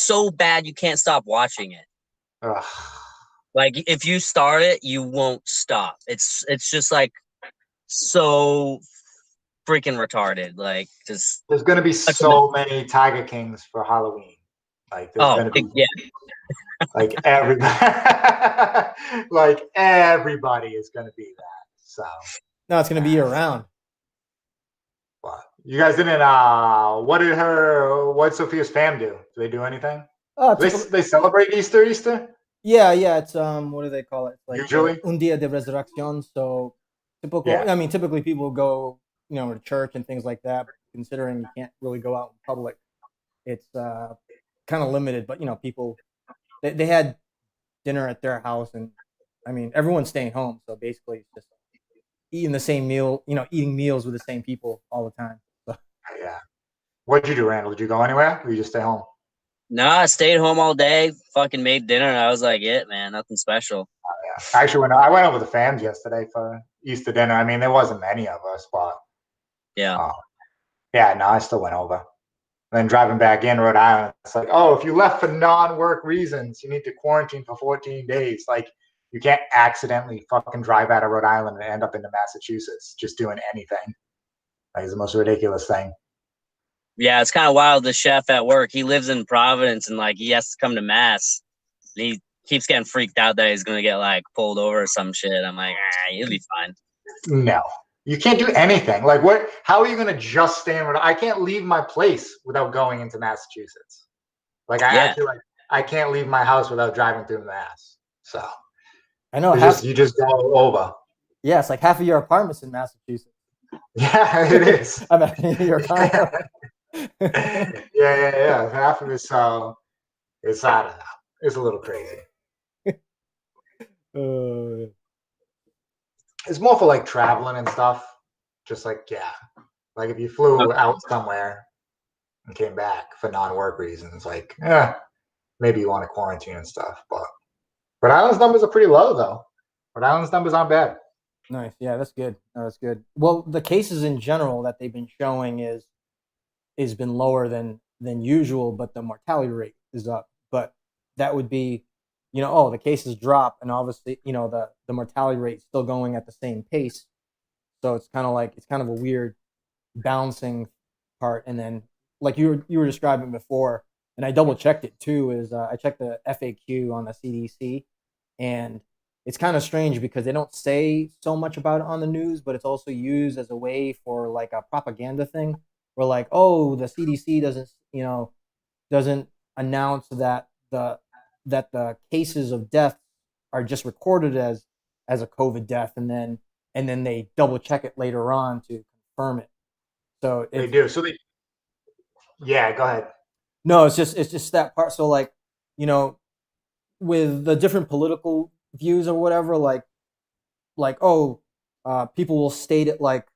so bad you can't stop watching it. Ugh. Like if you start it, you won't stop. It's just like so freaking retarded. Like just There's going to be such a mess. so many Tiger Kings for Halloween. Like there's Oh going to be yeah, like everybody, like everybody is going to be that. So No, it's going to be year round. but you guys didn't. What did Sophia's fam do? Do they do anything? Oh, They celebrate Easter? yeah. It's what do they call it? Like Usually? Un Dia de Resurrección. So typical. Yeah. I mean, typically people go, to church and things like that. But considering you can't really go out in public, it's kind of limited. But people they had dinner at their house, and I mean everyone's staying home. So basically, it's just eating the same meal. Eating meals with the same people all the time. So. Yeah. What'd you do, Randall? Did you go anywhere, or you just stay home? nah, I stayed home all day. Fucking made dinner, and I was like, it man, nothing special. Yeah. Actually, I went over the fams yesterday for Easter dinner. I mean, there wasn't many of us, but Yeah. yeah, no, I still went over. And then driving back in Rhode Island, it's like, oh, if you left for non-work reasons, you need to quarantine for 14 days. Like, you can't accidentally fucking drive out of Rhode Island and end up into Massachusetts just doing anything. Like, it's the most ridiculous thing. Yeah, it's kind of wild. The chef at work, he lives in Providence, and like he has to come to Mass. And he keeps getting freaked out that he's gonna get like pulled over or some shit. I'm like, you'll be fine. No, you can't do anything. Like, what? How are you gonna just stay in Rhode Island? I can't leave my place without going into Massachusetts. Like, I can't leave my house without driving through Mass. So I know you just go over. Yeah, it's like half of your apartment's in Massachusetts. Yeah, it is. I mean, your condo. yeah. Half of it's it's I don't know. It's a little crazy. It's more for like traveling and stuff. Just like like if you flew out somewhere and came back for non-work reasons, like maybe you want to quarantine and stuff. But Rhode Island's numbers are pretty low though. Rhode Island's numbers aren't bad. Nice. Yeah, that's good. That's good. Well, the cases in general that they've been showing is been lower than usual, but the mortality rate is up. But that would be, the cases drop, and obviously, the mortality rate is still going at the same pace. So it's kind of a weird balancing part. And then, like you were describing before, and I double checked it too. Is I checked the FAQ on the CDC, and it's kind of strange because they don't say so much about it on the news, but it's also used as a way for like a propaganda thing. Where like, oh, the CDC doesn't announce that the cases of death are just recorded as a COVID death, and then they double check it later on to confirm it. So they do. So go ahead. No, it's just that part. So like, with the different political views or whatever, like people will state it like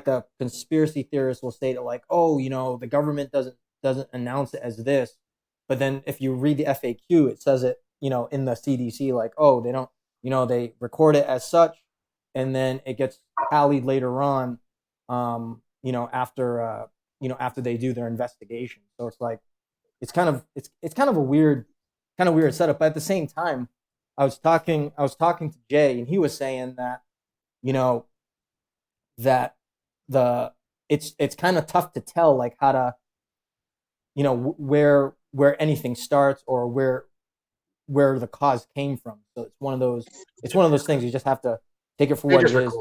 the conspiracy theorists will state it like, oh, the government doesn't announce it as this, but then if you read the FAQ, it says it, in the CDC, like, oh, they don't, they record it as such, and then it gets tallied later on, after they do their investigation. So it's like, it's kind of a weird setup. But at the same time, I was talking to Jay, and he was saying that, that it's kind of tough to tell like how to, where anything starts or where the cause came from. So it's one of those things you just have to take it for what it is.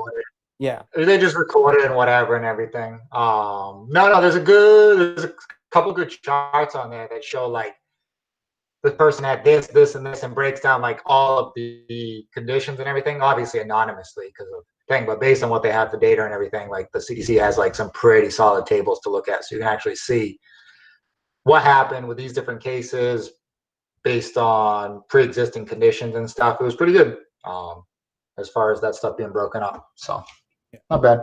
Yeah, they just record it and whatever and everything. No, there's a couple good charts on there that show like this person had this and this, and breaks down like all of the conditions and everything, obviously anonymously because of thing, but based on what they have for data and everything, like the CDC has like some pretty solid tables to look at, so you can actually see what happened with these different cases based on pre-existing conditions and stuff. It was pretty good as far as that stuff being broken up. So not bad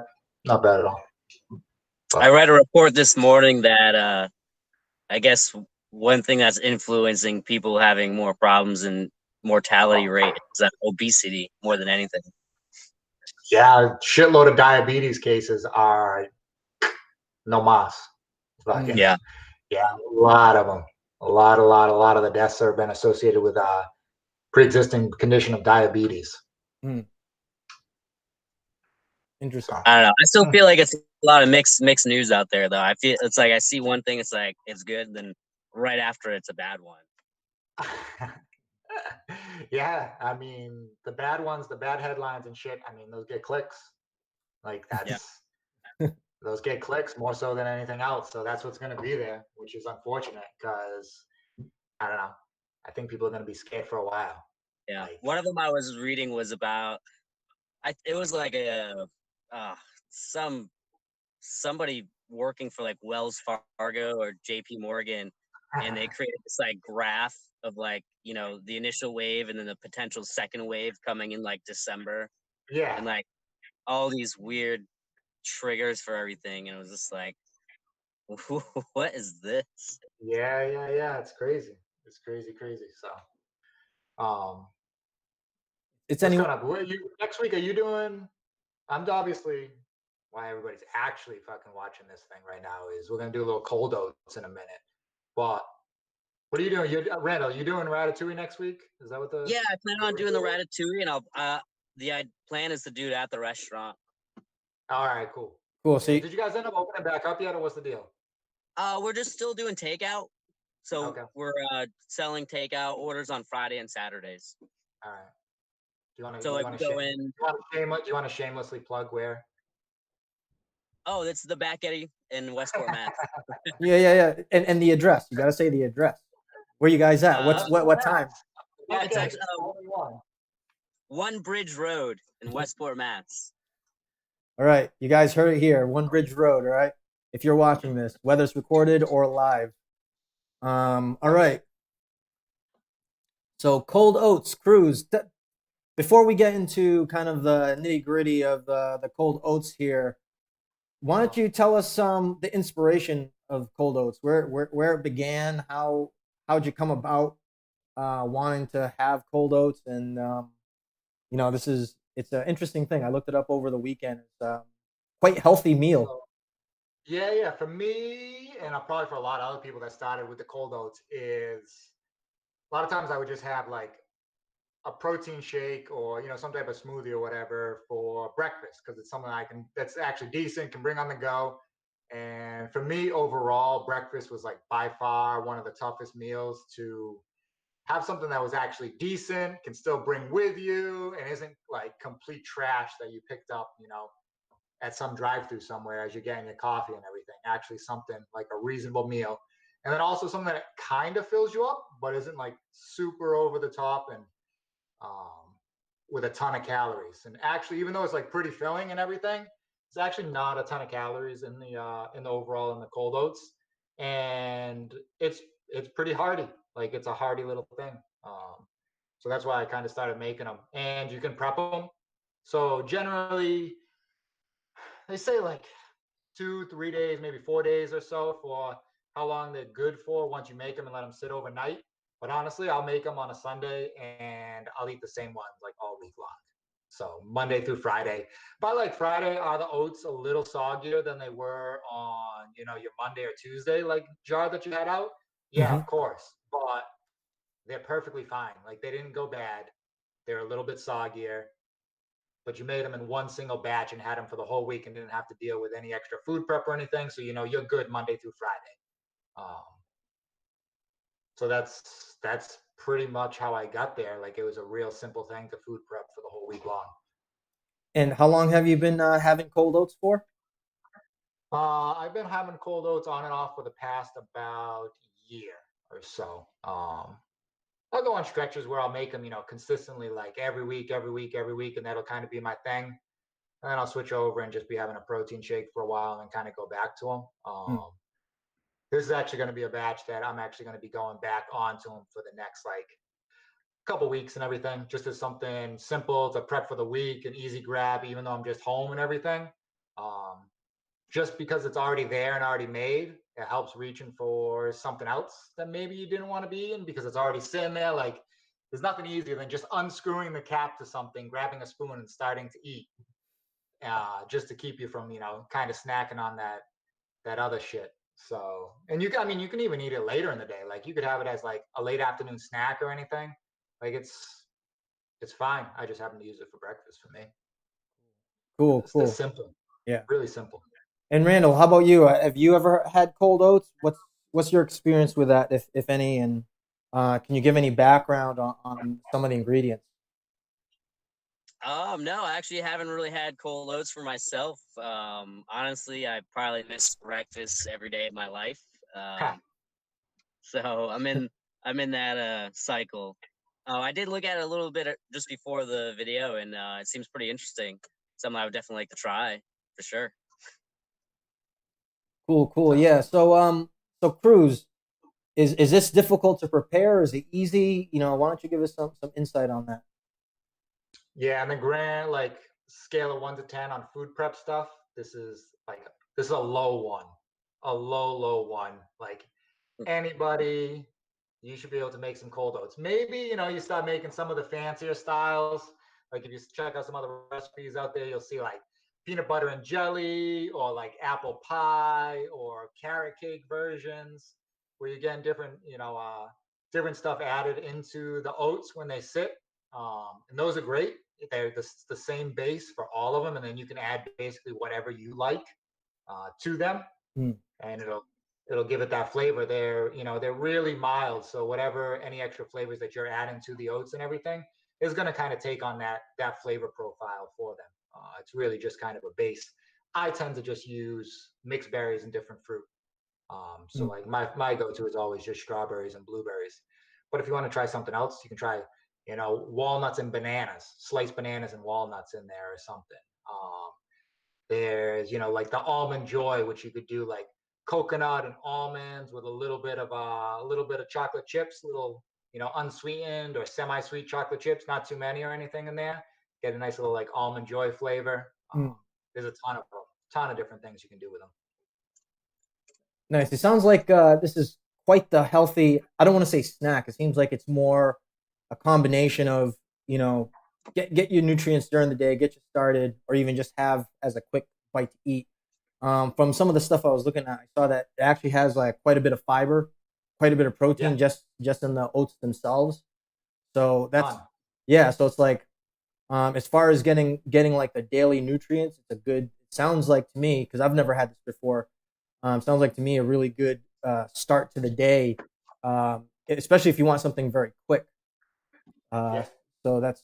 at all. But I read a report this morning that I guess one thing that's influencing people having more problems and mortality rate is that obesity more than anything. Yeah, shitload of diabetes cases are no mas. Yeah, a lot of them. A lot of the deaths have been associated with pre-existing condition of diabetes. Hmm. Interesting. So, I don't know. I still feel like it's a lot of mixed news out there, though. I feel it's like I see one thing, it's like it's good, then right after it's a bad one. yeah, I mean the bad ones, the bad headlines and shit. I mean those get clicks. Like Yeah. those get clicks more so than anything else. So that's what's going to be there, which is unfortunate because I don't know. I think people are going to be scared for a while. Yeah. Like, One of them I was reading was about. It was like somebody working for like Wells Fargo or JP Morgan, and they created this like graph of like, the initial wave and then the potential second wave coming in like December, yeah, and like all these weird triggers for everything, and it was just like, what is this? yeah. It's crazy. It's crazy. So, It's what's anyone. going on? Next week? Are you doing? I'm obviously why everybody's actually fucking watching this thing right now is we're gonna do a little cold oats in a minute. But what are you doing? Randall, you doing Ratatouille next week? Is that what the? Yeah, I plan on doing the ratatouille, and the plan is to do it at the restaurant. All right, cool. Cool. So Did you guys end up opening back up yet, or what's the deal? We're just still doing takeout, so Okay, we're selling takeout orders on Friday and Saturdays. all right. Do you want to? So Do you like want we to go shame? in. Do you want to shamelessly plug where? Oh, it's the Back Eddy in Westport, Mass. yeah. And the address. You got to say the address. Where you guys at? Uh, What time? it's actually Only one. One Bridge Road in Westport, Mass. All right, you guys heard it here. One Bridge Road. All right. If you're watching this, whether it's recorded or live. All right. So Cold Oats cruise. Before we get into kind of the nitty gritty of the Cold Oats here, why don't you tell us the inspiration of Cold Oats, where it began, how'd you come about wanting to have Cold Oats, and it's an interesting thing. I looked it up over the weekend. It's quite healthy meal. So, yeah. For me, and probably for a lot of other people that started with the cold oats, is a lot of times I would just have like a protein shake or some type of smoothie or whatever for breakfast because it's something that's actually decent, can bring on the go. And for me overall, breakfast was like by far one of the toughest meals to have something that was actually decent, can still bring with you, and isn't like complete trash that you picked up, at some drive-through somewhere as you're getting your coffee and everything. Actually, something like a reasonable meal, and then also something that kind of fills you up, but isn't like super over the top and um, with a ton of calories. And actually, even though it's like pretty filling and everything, it's actually not a ton of calories in the overall in the cold oats, and it's pretty hearty. Like it's a hearty little thing. So that's why I kind of started making them, and you can prep them. So generally, they say like 2, 3 days, maybe 4 days or so for how long they're good for once you make them and let them sit overnight. But honestly, I'll make them on a Sunday and I'll eat the same ones like all week long. So Monday through Friday. By like Friday, are the oats a little soggier than they were on, your Monday or Tuesday, like jar that you had out? Yeah, Mm-hmm. of course. But they're perfectly fine. Like they didn't go bad. They're a little bit soggier, but you made them in one single batch and had them for the whole week and didn't have to deal with any extra food prep or anything. So you're good Monday through Friday. Um, so that's pretty much how I got there. Like it was a real simple thing to food prep for the whole week long. And how long have you been having Cold Oats for? I've been having cold oats on and off for the past about year or so. I'll go on stretches where I'll make them, consistently like every week, and that'll kind of be my thing. And then I'll switch over and just be having a protein shake for a while and then kind of go back to them. Mm. This is actually going to be a batch that I'm actually going to be going back onto them for the next like couple weeks and everything, just as something simple to prep for the week and easy grab, even though I'm just home and everything. Um, just because it's already there and already made, it helps reaching for something else that maybe you didn't want to be in because it's already sitting there. Like there's nothing easier than just unscrewing the cap to something, grabbing a spoon and starting to eat, just to keep you from, kind of snacking on that other shit. So, and I mean, you can even eat it later in the day. Like you could have it as like a late afternoon snack or anything. Like it's fine. I just happen to use it for breakfast for me. Cool, It's cool. simple, Yeah. really simple. And Randall, how about you? Have you ever had cold oats? What's your experience with that, if any? And can you give any background on some of the ingredients? No, I actually haven't really had cold oats for myself. Honestly, I probably miss breakfast every day of my life. Ha. Um, so I'm in that cycle. I did look at it a little bit just before the video, and it seems pretty interesting. Something I would definitely like to try for sure. Cool, cool. Sounds Yeah. good. So Cruz, is this difficult to prepare? Is it easy? Why don't you give us some insight on that? Yeah, and the grand like scale of 1 to 10 on food prep stuff. This is a low one, a low one. Like anybody, you should be able to make some cold oats. Maybe you start making some of the fancier styles. Like if you check out some other recipes out there, you'll see like peanut butter and jelly, or like apple pie, or carrot cake versions, where you're getting different stuff added into the oats when they sit. And those are great. They're the same base for all of them, and then you can add basically whatever you like to them, Hmm. and it'll give it that flavor. They're really mild, so whatever any extra flavors that you're adding to the oats and everything is going to kind of take on that flavor profile for them. It's really just kind of a base. I tend to just use mixed berries and different fruit. So Hmm. like my go-to is always just strawberries and blueberries. But if you want to try something else, you can try walnuts and bananas, sliced bananas and walnuts in there or something. There's like the almond joy, which you could do like coconut and almonds with a little bit of chocolate chips, little unsweetened or semi-sweet chocolate chips, not too many or anything in there. Get a nice little like almond joy flavor. Hmm. There's a ton of different things you can do with them. Nice. It sounds like this is quite the healthy. I don't want to say snack. It seems like it's more a combination of you know get your nutrients during the day, get you started, or even just have as a quick bite to eat. From some of the stuff I was looking at, I saw that it actually has like quite a bit of fiber, quite a bit of Yeah, protein just in the oats themselves. So that's ton. yeah. So it's like as far as getting like the daily nutrients, it's a good. It sounds like to me because I've never had this before. Sounds like to me a really good start to the day, especially if you want something very quick. Uh, Yeah. so that's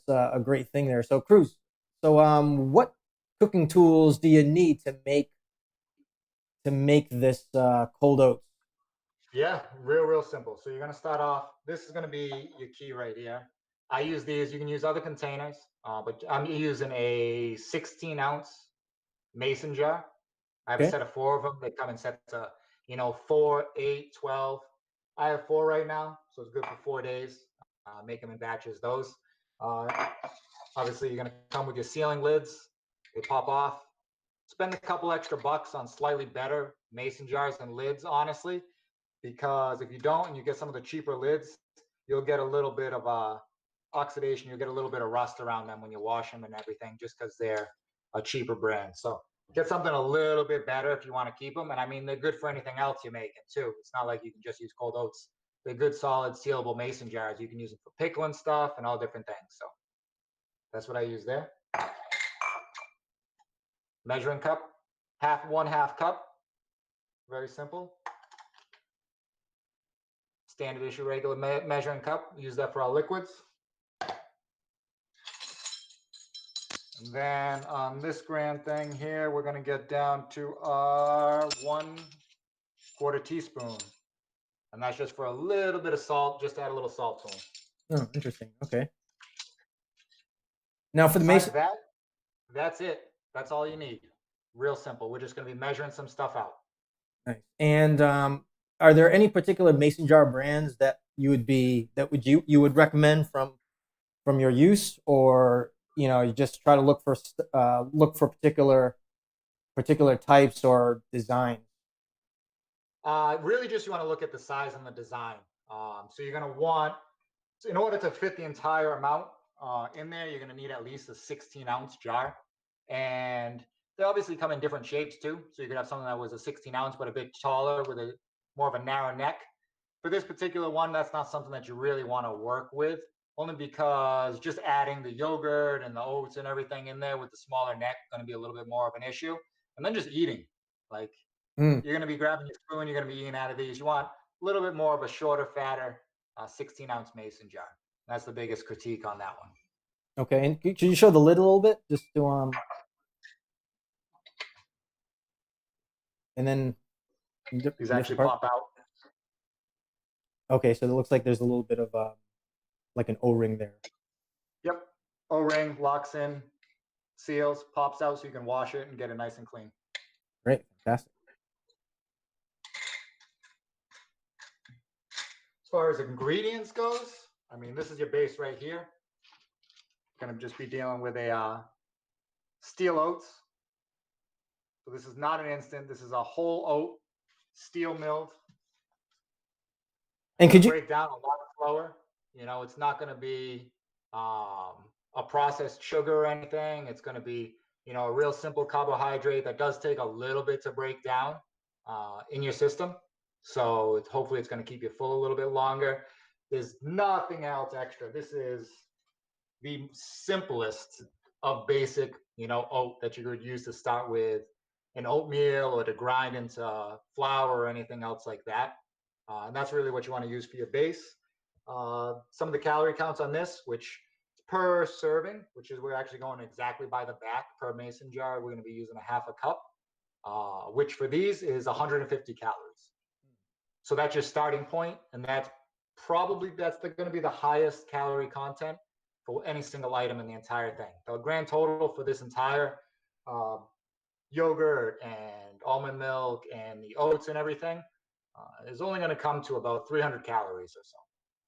a great thing there. So Cruz, so what cooking tools do you need to make this cold oats? Yeah, real simple. So you're gonna start off. This is gonna be your key right here. I use these. You can use other containers, but I'm using a 16-ounce mason jar. I have a Okay. set of four of them. They come in sets of 4, 8, 12. I have four right now, so it's good for 4 days. Make them in batches. Those. Uh, Obviously, you're gonna come with your sealing lids. They pop off. Spend a couple extra bucks on slightly better mason jars and lids, honestly, because if you don't and you get some of the cheaper lids, you'll get a little bit of oxidation. You'll get a little bit of rust around them when you wash them and everything, just because they're a cheaper brand. So get something a little bit better if you want to keep them. And I mean, they're good for anything else you're making too. It's not like you can just use cold oats. They're good, solid, sealable mason jars. You can use them for pickling stuff and all different things. So that's what I use there. Measuring cup, one half cup. Very simple. Standard issue regular measuring cup. Use that for our liquids. And then on this grand thing here, we're going to get down to our 1/4 teaspoon. And that's just for a little bit of salt. Just add a little salt to them. Oh, interesting. Okay. Now for the Besides mason. that, that's it. That's all you need. Real simple. We're just going to be measuring some stuff out. Nice. And are there any particular mason jar brands that you would recommend from your use, or you just try to look for particular types or designs? Really, just you want to look at the size and the design. So you're going to want, in order to fit the entire amount in there, you're going to need at least a 16-ounce jar. And They obviously come in different shapes too. So you could have something that was a 16 ounce but a bit taller with a more of a narrow neck. For this particular one, that's not something that you really want to work with, only because just adding the yogurt and the oats and everything in there with the smaller neck going to be a little bit more of an issue. And then just eating, like Mm. you're going to be grabbing your spoon, you're going to be eating out of these. You want a little bit more of a shorter, fatter 16 ounce mason jar. That's the biggest critique on that one. Okay, and could you show the lid a little bit, just to and then These this actually part? pop out. Okay, so it looks like there's a little bit of like an O-ring there. Yep. O-ring locks in, seals, pops out so you can wash it and get it nice and clean. Great, fantastic. As far as ingredients goes, I mean, this is your base right here. Going to just be dealing with a steel oats. So this is not an instant. This is a whole oat, steel milled. And could you break down a lot slower? You know, it's not going to be a processed sugar or anything. It's going to be, you know, a real simple carbohydrate that does take a little bit to break down in your system. So hopefully it's going to keep you full a little bit longer. There's nothing else extra. This is the simplest of basic, you know, oat that you could use to start with an oatmeal or to grind into flour or anything else like that. And that's really what you want to use for your base. Some of the calorie counts on this, which per serving, which is we're actually going exactly by the back per mason jar, we're going to be using a half a cup, which for these is 150 calories. So that's your starting point, and that's going to be the highest calorie content for any single item in the entire thing. The grand total for this entire yogurt and almond milk and the oats and everything is only going to come to about 300 calories or so,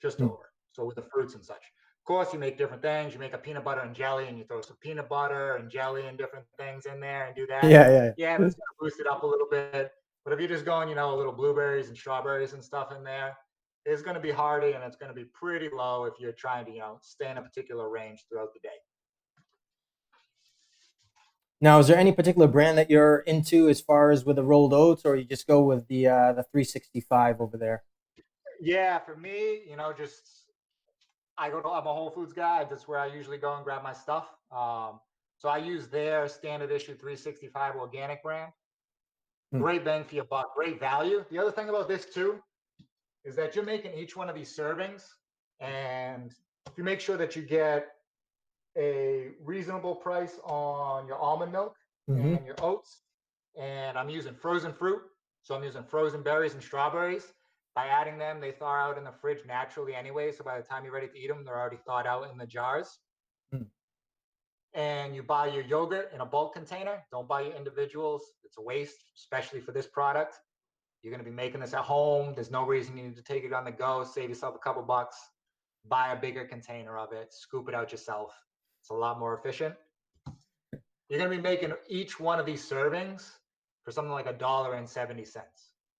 just over. So with the fruits and such. Of course, you make different things. You make a peanut butter and jelly, and you throw some peanut butter and jelly and different things in there and do that. Yeah. Yeah, that's going to boost it up a little bit. But if you're just going, you know, a little blueberries and strawberries and stuff in there, it's going to be hearty and it's going to be pretty low if you're trying to, you know, stay in a particular range throughout the day. Now, is there any particular brand that you're into as far as with the rolled oats, or you just go with the 365 over there? Yeah, for me, you know, I'm a Whole Foods guy. That's where I usually go and grab my stuff. So I use their standard issue 365 organic brand. Great bang for your buck, great value. The other thing about this too is that you're making each one of these servings, and you make sure that you get a reasonable price on your almond milk and your oats. And I'm using frozen fruit. So I'm using frozen berries and strawberries. By adding them, they thaw out in the fridge naturally anyway. So by the time you're ready to eat them, they're already thawed out in the jars. And you buy your yogurt in a bulk container. Don't buy your individuals. It's a waste, especially for this product. You're going to be making this at home. There's no reason you need to take it on the go. Save yourself a couple bucks. Buy a bigger container of it. Scoop it out yourself. It's a lot more efficient. You're going to be making each one of these servings for something like $1.70.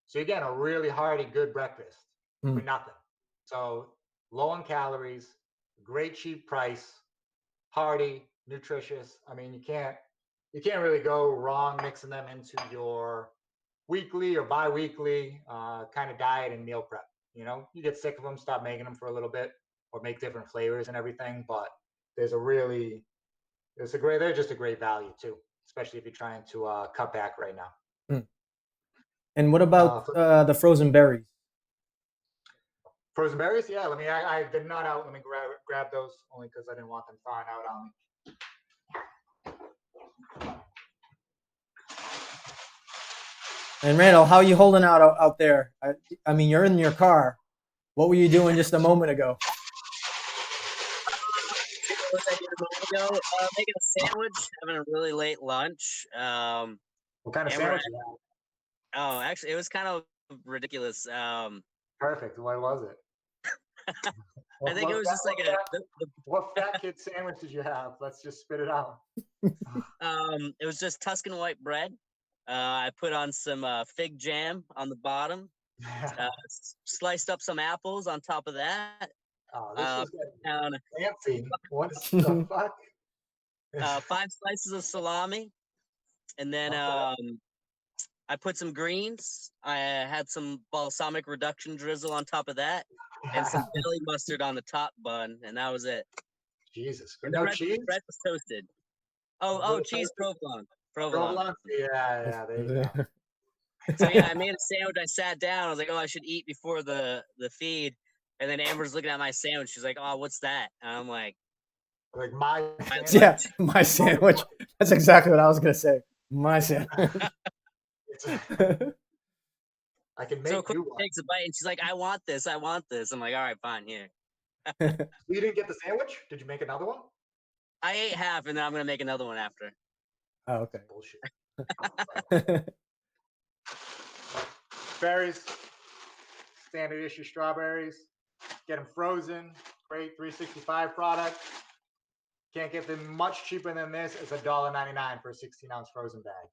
So you're getting a really hearty, good breakfast for nothing. So low on calories, great cheap price, hearty, nutritious. I mean, you can't really go wrong mixing them into your weekly or bi-weekly kind of diet and meal prep. You know, you get sick of them, stop making them for a little bit, or make different flavors and everything. But they're just a great value too, especially if you're trying to cut back right now. And what about the frozen berries? Frozen berries? Yeah, I did not out. Let me grab those only because I didn't want them thawing out on me. And Randall, how are you holding out there? I mean, you're in your car. What were you doing just a moment ago? What was I doing a moment ago? Making a sandwich, having a really late lunch. What kind of sandwich you had? Oh, actually, it was kind of ridiculous. Perfect. What was it? I think it was just like what fat kid sandwich did you have? Let's just spit it out. It was just Tuscan white bread. I put on some fig jam on the bottom. Sliced up some apples on top of that. Oh, this is fancy. What the fuck? 5 slices of salami, And then I put some greens. I had some balsamic reduction drizzle on top of that, and some deli mustard on the top bun, and that was it. Jesus. And No cheese? the rest was toasted. Oh, cheese provolone. Provolone? Yeah, there you go. So yeah, I made a sandwich. I sat down. I was like, oh, I should eat before the feed. And then Amber's looking at my sandwich. She's like, oh, what's that? And I'm like, my sandwich. Yeah, my sandwich. That's exactly what I was gonna say. My sandwich. I can make so quick, you one. takes a bite, and she's like, I want this. I'm like, all right, fine, here. You didn't get the sandwich? Did you make another one? I ate half, and then I'm gonna make another one after. Oh, okay. Bullshit. Berries, standard issue strawberries. Get them frozen. Great 365 product. Can't get them much cheaper than this. It's $1.99 for a 16-ounce frozen bag.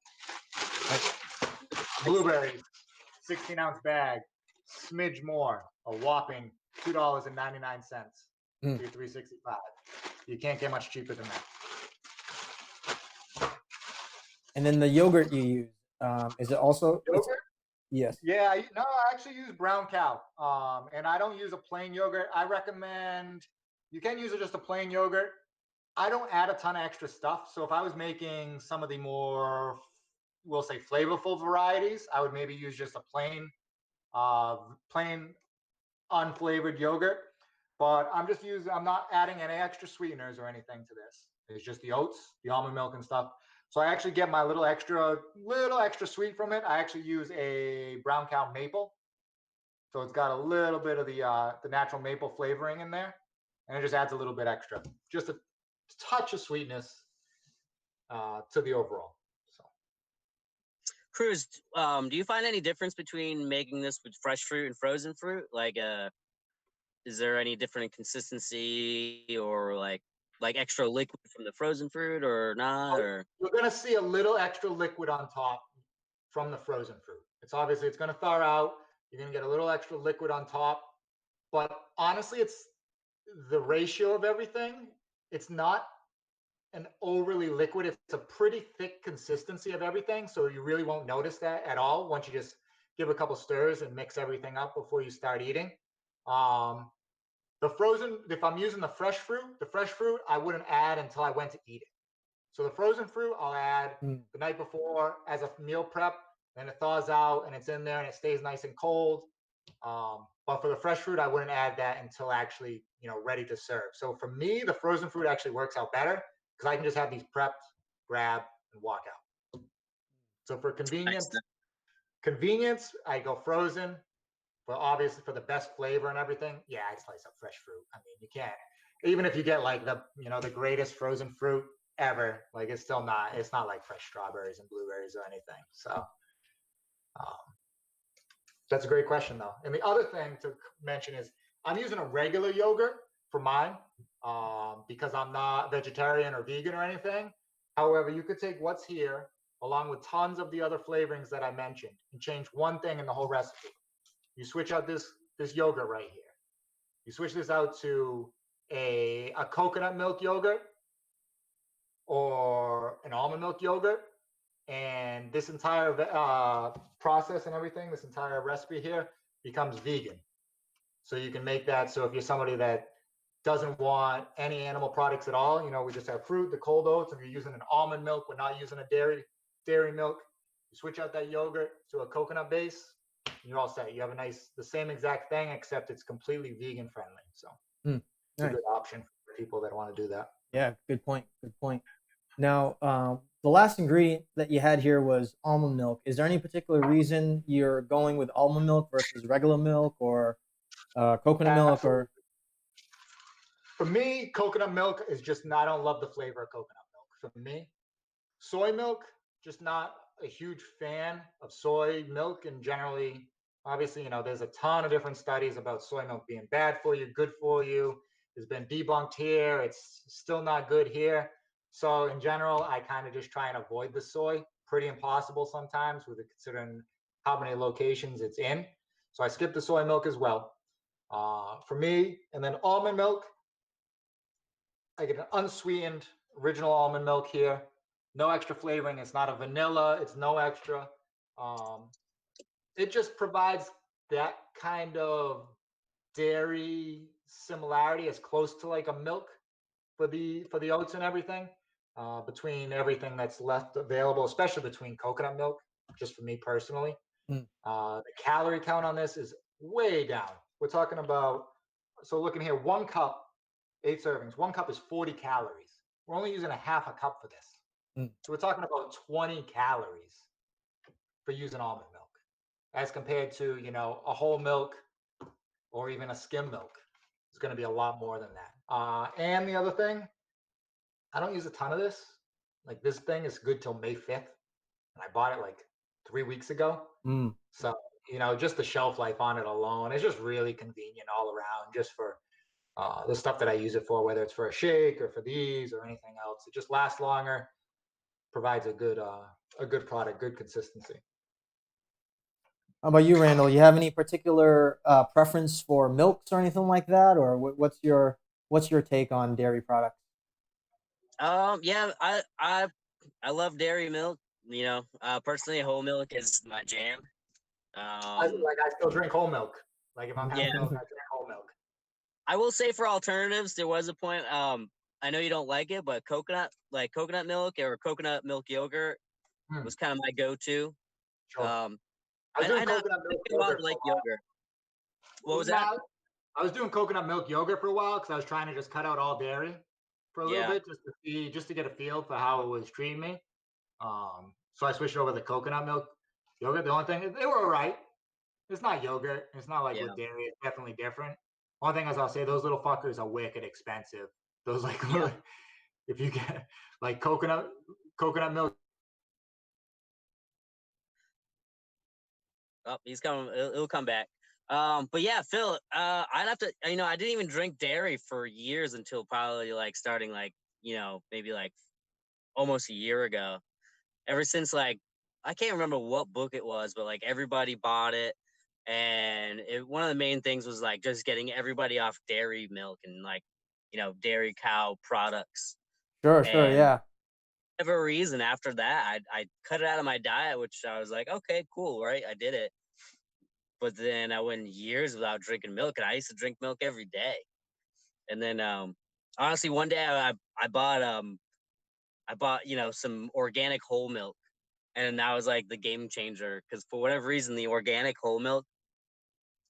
Blueberries, 16-ounce bag. Smidge more, a whopping $2.99 for your 365. You can't get much cheaper than that. And then the yogurt you use, is it also yogurt? Yes. Yeah, I actually use brown cow. And I don't use a plain yogurt. I recommend you can use just a plain yogurt. I don't add a ton of extra stuff. So if I was making some of the more, we'll say, flavorful varieties, I would maybe use just a plain unflavored yogurt. But I'm not adding any extra sweeteners or anything to this. It's just the oats, the almond milk and stuff. So I actually get my little extra sweet from it. I actually use a brown cow maple. So it's got a little bit of the natural maple flavoring in there. And it just adds a little bit extra. Just a touch of sweetness to the overall. So, Cruz, do you find any difference between making this with fresh fruit and frozen fruit? Like, is there any different consistency or like extra liquid from the frozen fruit or not? Or you're gonna see a little extra liquid on top from the frozen fruit. It's gonna thaw out. You're gonna get a little extra liquid on top. But honestly, it's the ratio of everything. It's not an overly liquid. It's a pretty thick consistency of everything. So you really won't notice that at all once you just give a couple stirs and mix everything up before you start eating. The frozen, if I'm using the fresh fruit, I wouldn't add until I went to eat it. So the frozen fruit, I'll add the night before as a meal prep, and it thaws out and it's in there and it stays nice and cold. But for the fresh fruit, I wouldn't add that until actually, ready to serve. So for me, the frozen fruit actually works out better because I can just have these prepped, grab, and walk out. So for convenience, I go frozen. But obviously for the best flavor and everything, yeah, I'd slice up fresh fruit. I mean, you can't, even if you get like the greatest frozen fruit ever, like it's not like fresh strawberries and blueberries or anything. So that's a great question though. And the other thing to mention is I'm using a regular yogurt for mine because I'm not vegetarian or vegan or anything. However, you could take what's here along with tons of the other flavorings that I mentioned and change one thing in the whole recipe. You switch out this yogurt right here. You switch this out to a coconut milk yogurt or an almond milk yogurt, and this entire process and everything, this entire recipe here becomes vegan. So you can make that. So if you're somebody that doesn't want any animal products at all, we just have fruit, the cold oats. If you're using an almond milk, we're not using a dairy milk. You switch out that yogurt to a coconut base. You're all set. You have the same exact thing, except it's completely vegan friendly. So it's a good option for people that want to do that. Yeah, good point. Now, the last ingredient that you had here was almond milk. Is there any particular reason you're going with almond milk versus regular milk or coconut milk? Or for me, coconut milk is just I don't love the flavor of coconut milk. For me, soy milk, just not a huge fan of soy milk, and generally, obviously, there's a ton of different studies about soy milk being bad for you, good for you. It's been debunked here. It's still not good here. So in general, I kind of just try and avoid the soy. Pretty impossible sometimes with considering how many locations it's in. So I skip the soy milk as well. For me, and then almond milk, I get an unsweetened original almond milk here. No extra flavoring. It's not a vanilla. It's no extra. Um, it just provides that kind of dairy similarity as close to like a milk for the oats and everything. Between everything that's left available, especially between coconut milk, just for me personally. Mm. The calorie count on this is way down. We're talking about, so looking here, 1 cup, 8 servings, 1 cup is 40 calories. We're only using a half a cup for this. Mm. So we're talking about 20 calories for using almond milk as compared to, a whole milk or even a skim milk. It's going to be a lot more than that. And the other thing, I don't use a ton of this. Like this thing is good till May 5th. And I bought it like 3 weeks ago. Mm. So, just the shelf life on it alone is just really convenient all around, just for the stuff that I use it for, whether it's for a shake or for these or anything else. It just lasts longer, provides a good product, good consistency. How about you, Randall? You have any particular preference for milks or anything like that, or what's your take on dairy products? Yeah, I love dairy milk. Personally, whole milk is my jam. I still drink whole milk. Like if I'm having Yeah. milk, I drink whole milk. I will say for alternatives, there was a point. I know you don't like it, but coconut milk or coconut milk yogurt was kind of my go-to. Sure. Um, I was doing coconut milk yogurt. Like yogurt. What was that? I was doing coconut milk yogurt for a while because I was trying to just cut out all dairy for a little bit, just to get a feel for how it was treating me. So I switched over to coconut milk yogurt. The only thing, they were all right. It's not yogurt. It's not like with dairy. It's definitely different. One thing is, I'll say those little fuckers are wicked expensive. Those if you get like coconut milk. Oh, he's coming. It'll come back. But yeah, Phil, I'd have to, I didn't even drink dairy for years until probably like starting like, maybe like almost a year ago. Ever since like, I can't remember what book it was, but like everybody bought it. And one of the main things was like just getting everybody off dairy milk and like, dairy cow products. Sure, yeah. For whatever reason, after that, I cut it out of my diet, which I was like, okay, cool, right? I did it. But then I went years without drinking milk, and I used to drink milk every day. And then, honestly, one day I bought some organic whole milk, and that was like the game changer because for whatever reason, the organic whole milk,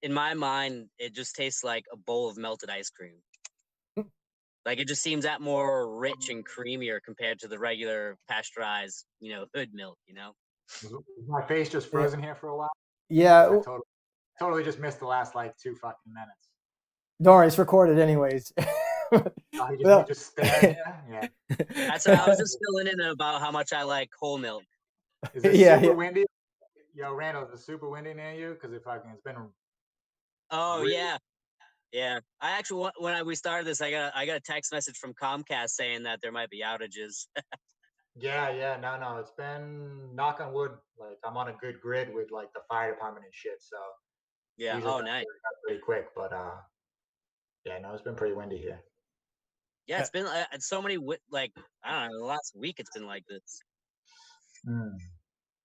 in my mind, it just tastes like a bowl of melted ice cream. Like it just seems that more rich and creamier compared to the regular pasteurized, hood milk. My face just frozen here for a while. Yeah. I totally just missed the last like 2 fucking minutes. Don't worry, it's recorded anyways. You just stare. Yeah. That's what I was just filling in about how much I like whole milk. Is it super windy? Yo, Randall, is it super windy near you? Because it's been. Oh really? Yeah. I actually, when we started this, I got a text message from Comcast saying that there might be outages. Yeah. No. It's been, knock on wood, like I'm on a good grid with like the fire department and shit. So yeah. Oh, nice. Pretty quick, but yeah, no, it's been pretty windy here. Yeah, it's been so many like I don't know. The last week it's been like this.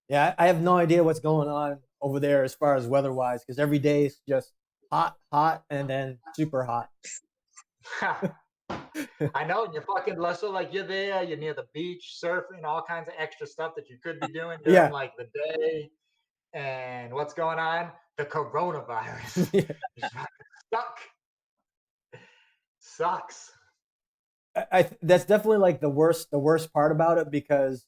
Yeah, I have no idea what's going on over there as far as weather-wise because every day is just hot, and then super hot. I know, and you're fucking Lesser, like you're there, you're near the beach, surfing, all kinds of extra stuff that you could be doing during like the day. And what's going on? The coronavirus. Stuck. Sucks. That's definitely like the worst part about it because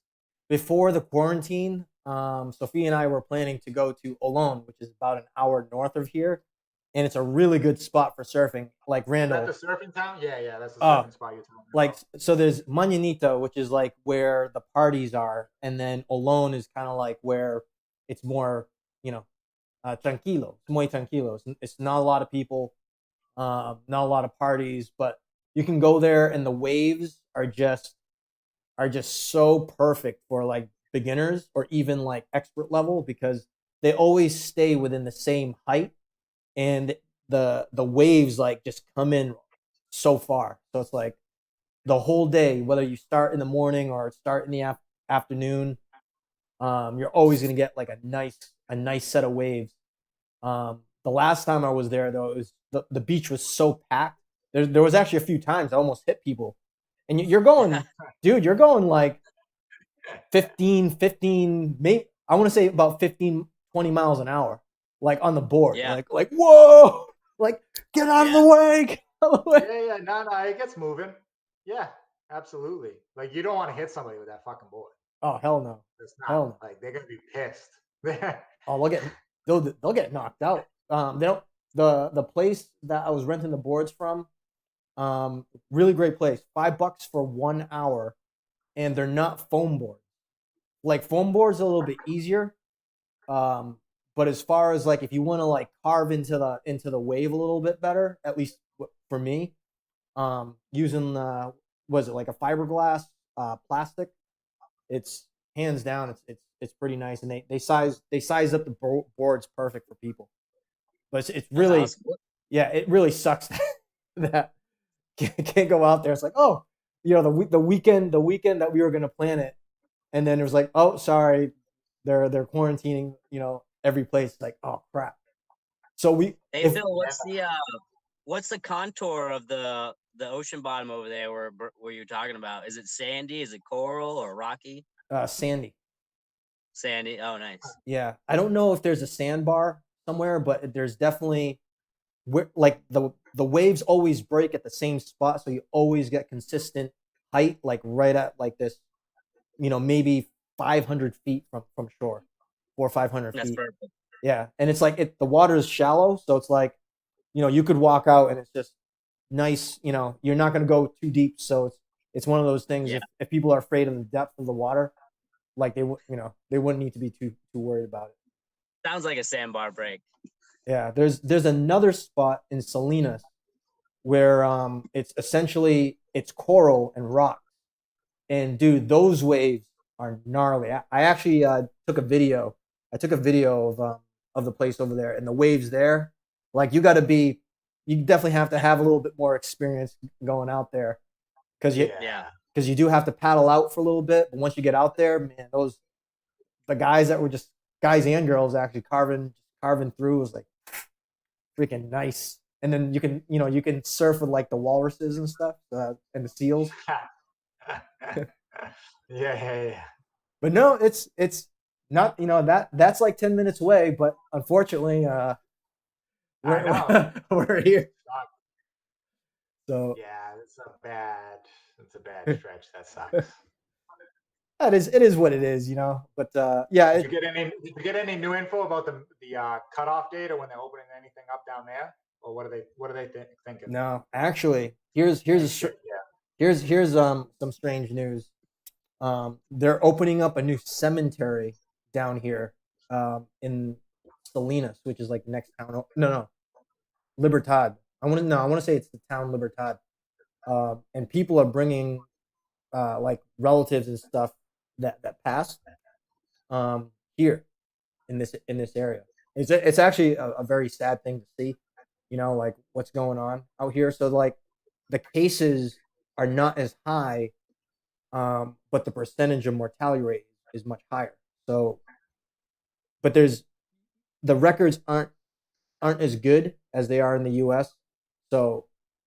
before the quarantine, Sophia and I were planning to go to Almond, which is about an hour north of here. And it's a really good spot for surfing. Like Randall. Is that the surfing town? Yeah, that's the surfing spot you're talking about. Like, so there's Mañanita, which is like where the parties are. And then Almond is kind of like where it's more, tranquilo. It's muy tranquilo. It's not a lot of people, not a lot of parties, but you can go there and the waves are just so perfect for like beginners or even like expert level because they always stay within the same height. And the waves like just come in so far. So it's like the whole day, whether you start in the morning or start in the afternoon. You're always gonna get like a nice set of waves. The last time I was there though, it was the beach was so packed. There was actually a few times I almost hit people, and you're going, dude, you're going like 15, maybe I want to say about 15, 20 miles an hour, like on the board, Yeah. like whoa, like get out of Yeah. the way, get out of the way. Yeah, no, it gets moving. Yeah, absolutely. Like you don't want to hit somebody with that fucking board. Oh hell no, It's hell not no. like they're gonna be pissed. Oh, they'll get knocked out. They don't the place that I was renting the boards from, really great place. $5 for 1 hour, and they're not foam boards. Like foam boards are a little bit easier. But as far as like if you want to like carve into the wave a little bit better, at least for me, using was it like a fiberglass plastic? It's hands down, it's pretty nice, and they size up the boards perfect for people. But it's That's really awesome. yeah, it really sucks that can't go out there. It's like, oh, the weekend that we were gonna plan it, and then it was like, oh, sorry, they're quarantining, every place. Like, oh crap. So Hey if Phil, what's the contour of the ocean bottom over there where you're talking about? Is it sandy? Is it coral or rocky? Sandy, Sandy. Oh, nice. yeah, I don't know if there's a sandbar somewhere, but there's definitely like the waves always break at the same spot, so you always get consistent height, like right at like this, maybe 500 feet from shore, 400 or 500 That's feet. perfect. Yeah, and it's like the water is shallow, so it's like, you could walk out and it's just nice. You're not going to go too deep, so it's one of those things. Yeah. If people are afraid of the depth of the water, like they wouldn't need to be too worried about it. Sounds like a sandbar break. Yeah, there's another spot in Salinas where it's essentially it's coral and rock, and dude, those waves are gnarly. I actually took a video. I took a video of the place over there, and the waves there. Like you definitely have to have a little bit more experience going out there, because Yeah. you do have to paddle out for a little bit. But once you get out there, man, the guys that were just guys and girls actually carving through was like freaking nice. And then you can surf with like the walruses and stuff, and the seals. Yeah. But no, it's not, that's like 10 minutes away, but unfortunately we're here. So Yeah, it's a bad stretch. That sucks. it is what it is, but yeah. Did you get any new info about the cutoff date or when they're opening anything up down there, or what are they thinking? No, actually, here's some strange news. They're opening up a new cemetery down here, in Salinas, which is like next town. No, Libertad. I want to say it's the town Libertad. And people are bringing like relatives and stuff that passed, here in this area. It's actually a very sad thing to see, like what's going on out here. So like the cases are not as high, but the percentage of mortality rate is much higher. So, but the records aren't as good as they are in the U.S. So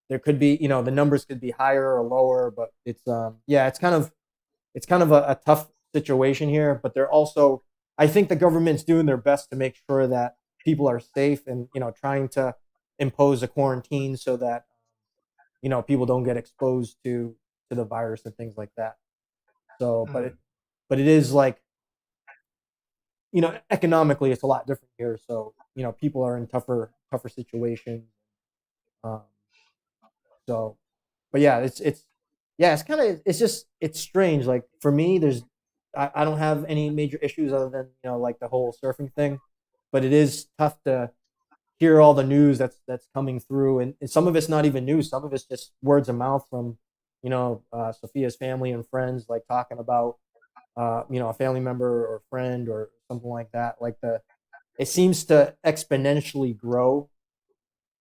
there could be, the numbers could be higher or lower, but it's kind of a tough situation here. But they're also, I think the government's doing their best to make sure that people are safe, and trying to impose a quarantine so that people don't get exposed to the virus and things like that. So, but it is like, economically it's a lot different here. So people are in tougher situations. Um, so, but yeah, it's kind of it's strange. Like for me, I don't have any major issues other than like the whole surfing thing, but it is tough to hear all the news that's coming through, and some of it's not even news. Some of it's just words of mouth from Sophia's family and friends, like talking about a family member or friend or something like that. Like it seems to exponentially grow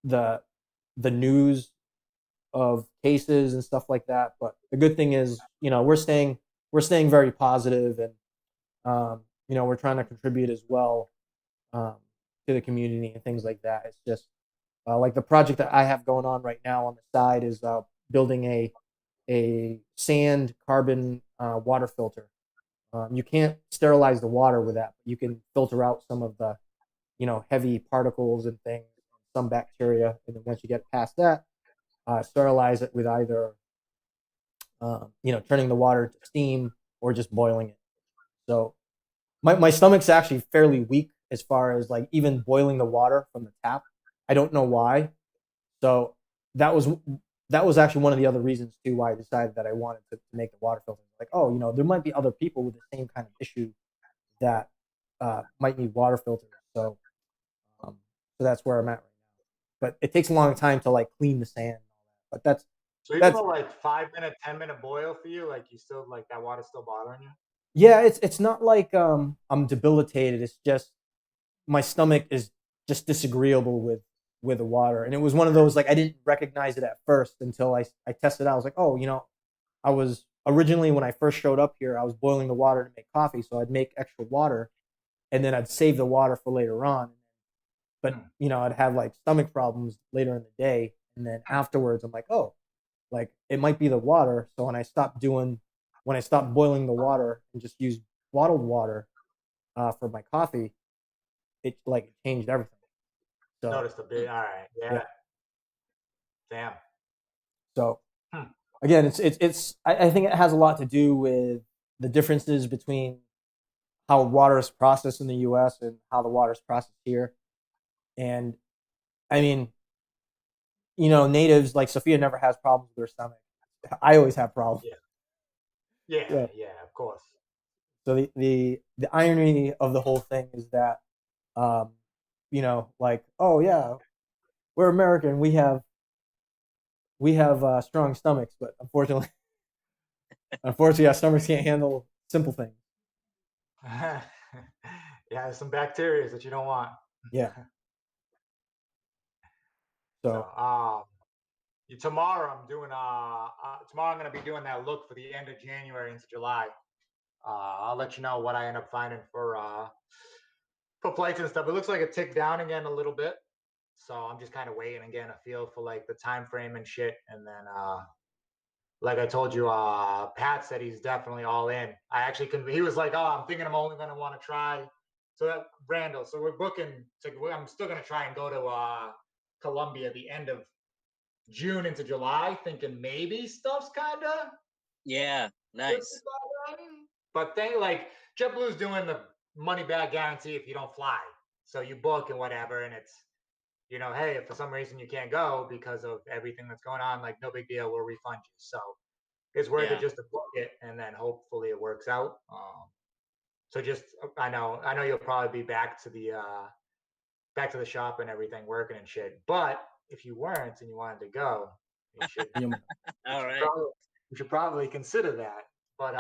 the news of cases and stuff like that. But the good thing is, we're staying we're staying very positive, and we're trying to contribute as well um, to the community and things like that. It's just like the project that I have going on right now on the side is building a sand carbon water filter. You can't sterilize the water with that, but you can filter out some of the heavy particles and things, some bacteria, and then once you get past that, sterilize it with either turning the water to steam or just boiling it. So my stomach's actually fairly weak as far as like even boiling the water from the tap. I don't know why. So that was actually one of the other reasons too why I decided that I wanted to make the water filter. Like, there might be other people with the same kind of issue that might need water filters. So that's where I'm at right now. But it takes a long time to like clean the sand. But So even though like 5 minute, 10 minute boil for you, like you still like that water's still bothering you? Yeah, it's not like I'm debilitated. It's just my stomach is just disagreeable with the water, and it was one of those like I didn't recognize it at first until I tested it out. I was like, oh, I was originally when I first showed up here, I was boiling the water to make coffee, so I'd make extra water, and then I'd save the water for later on. But I'd have like stomach problems later in the day, and then afterwards, I'm like, oh, like it might be the water. So when I stopped boiling the water and just used bottled water for my coffee, it like changed everything. So noticed a bit. All right, yeah. Damn. So again, it's I think it has a lot to do with the differences between how water is processed in the U.S. and how the water is processed here. And I mean, natives like Sophia never has problems with her stomach. I always have problems. Yeah, of course. So the irony of the whole thing is that, like, oh yeah, we're American, we have strong stomachs, but unfortunately, our stomachs can't handle simple things. Yeah, there's some bacteria that you don't want. Yeah. So tomorrow I'm doing tomorrow I'm gonna be doing that look for the end of January into July. I'll let you know what I end up finding for flights and stuff. It looks like it ticked down again a little bit, so I'm just kind of waiting and getting a feel for like the time frame and shit. And then like I told you, Pat said he's definitely all in. He was like, oh, I'm thinking I'm only gonna want to try. So that Randall, so we're booking. I'm still gonna try and go to Colombia the end of June into July, thinking maybe stuff's kind of nice. But they like JetBlue's doing the money back guarantee if you don't fly. So you book and whatever, and it's hey, if for some reason you can't go because of everything that's going on, like no big deal, we'll refund you. So it's worth it just to book it, and then hopefully it works out. So just I know you'll probably be back to the shop and everything working and shit. But if you weren't and you wanted to go, you should. All right. You should probably consider that. But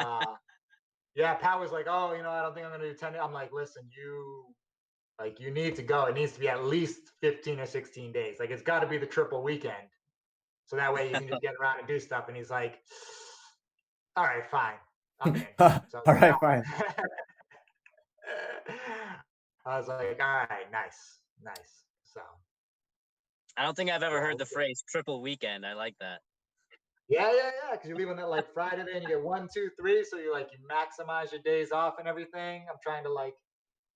yeah, Pat was like, oh, I don't think I'm gonna do 10. I'm like, listen, you need to go. It needs to be at least 15 or 16 days. Like it's got to be the triple weekend, so that way you can just get around and do stuff. And he's like, all right, fine, I'm in. So, all right, fine. I was like, all right, nice. So I don't think I've ever heard the phrase triple weekend. I like that. Yeah. Because you're leaving that like Friday, then you get 1, 2, 3. So you maximize your days off and everything. I'm trying to like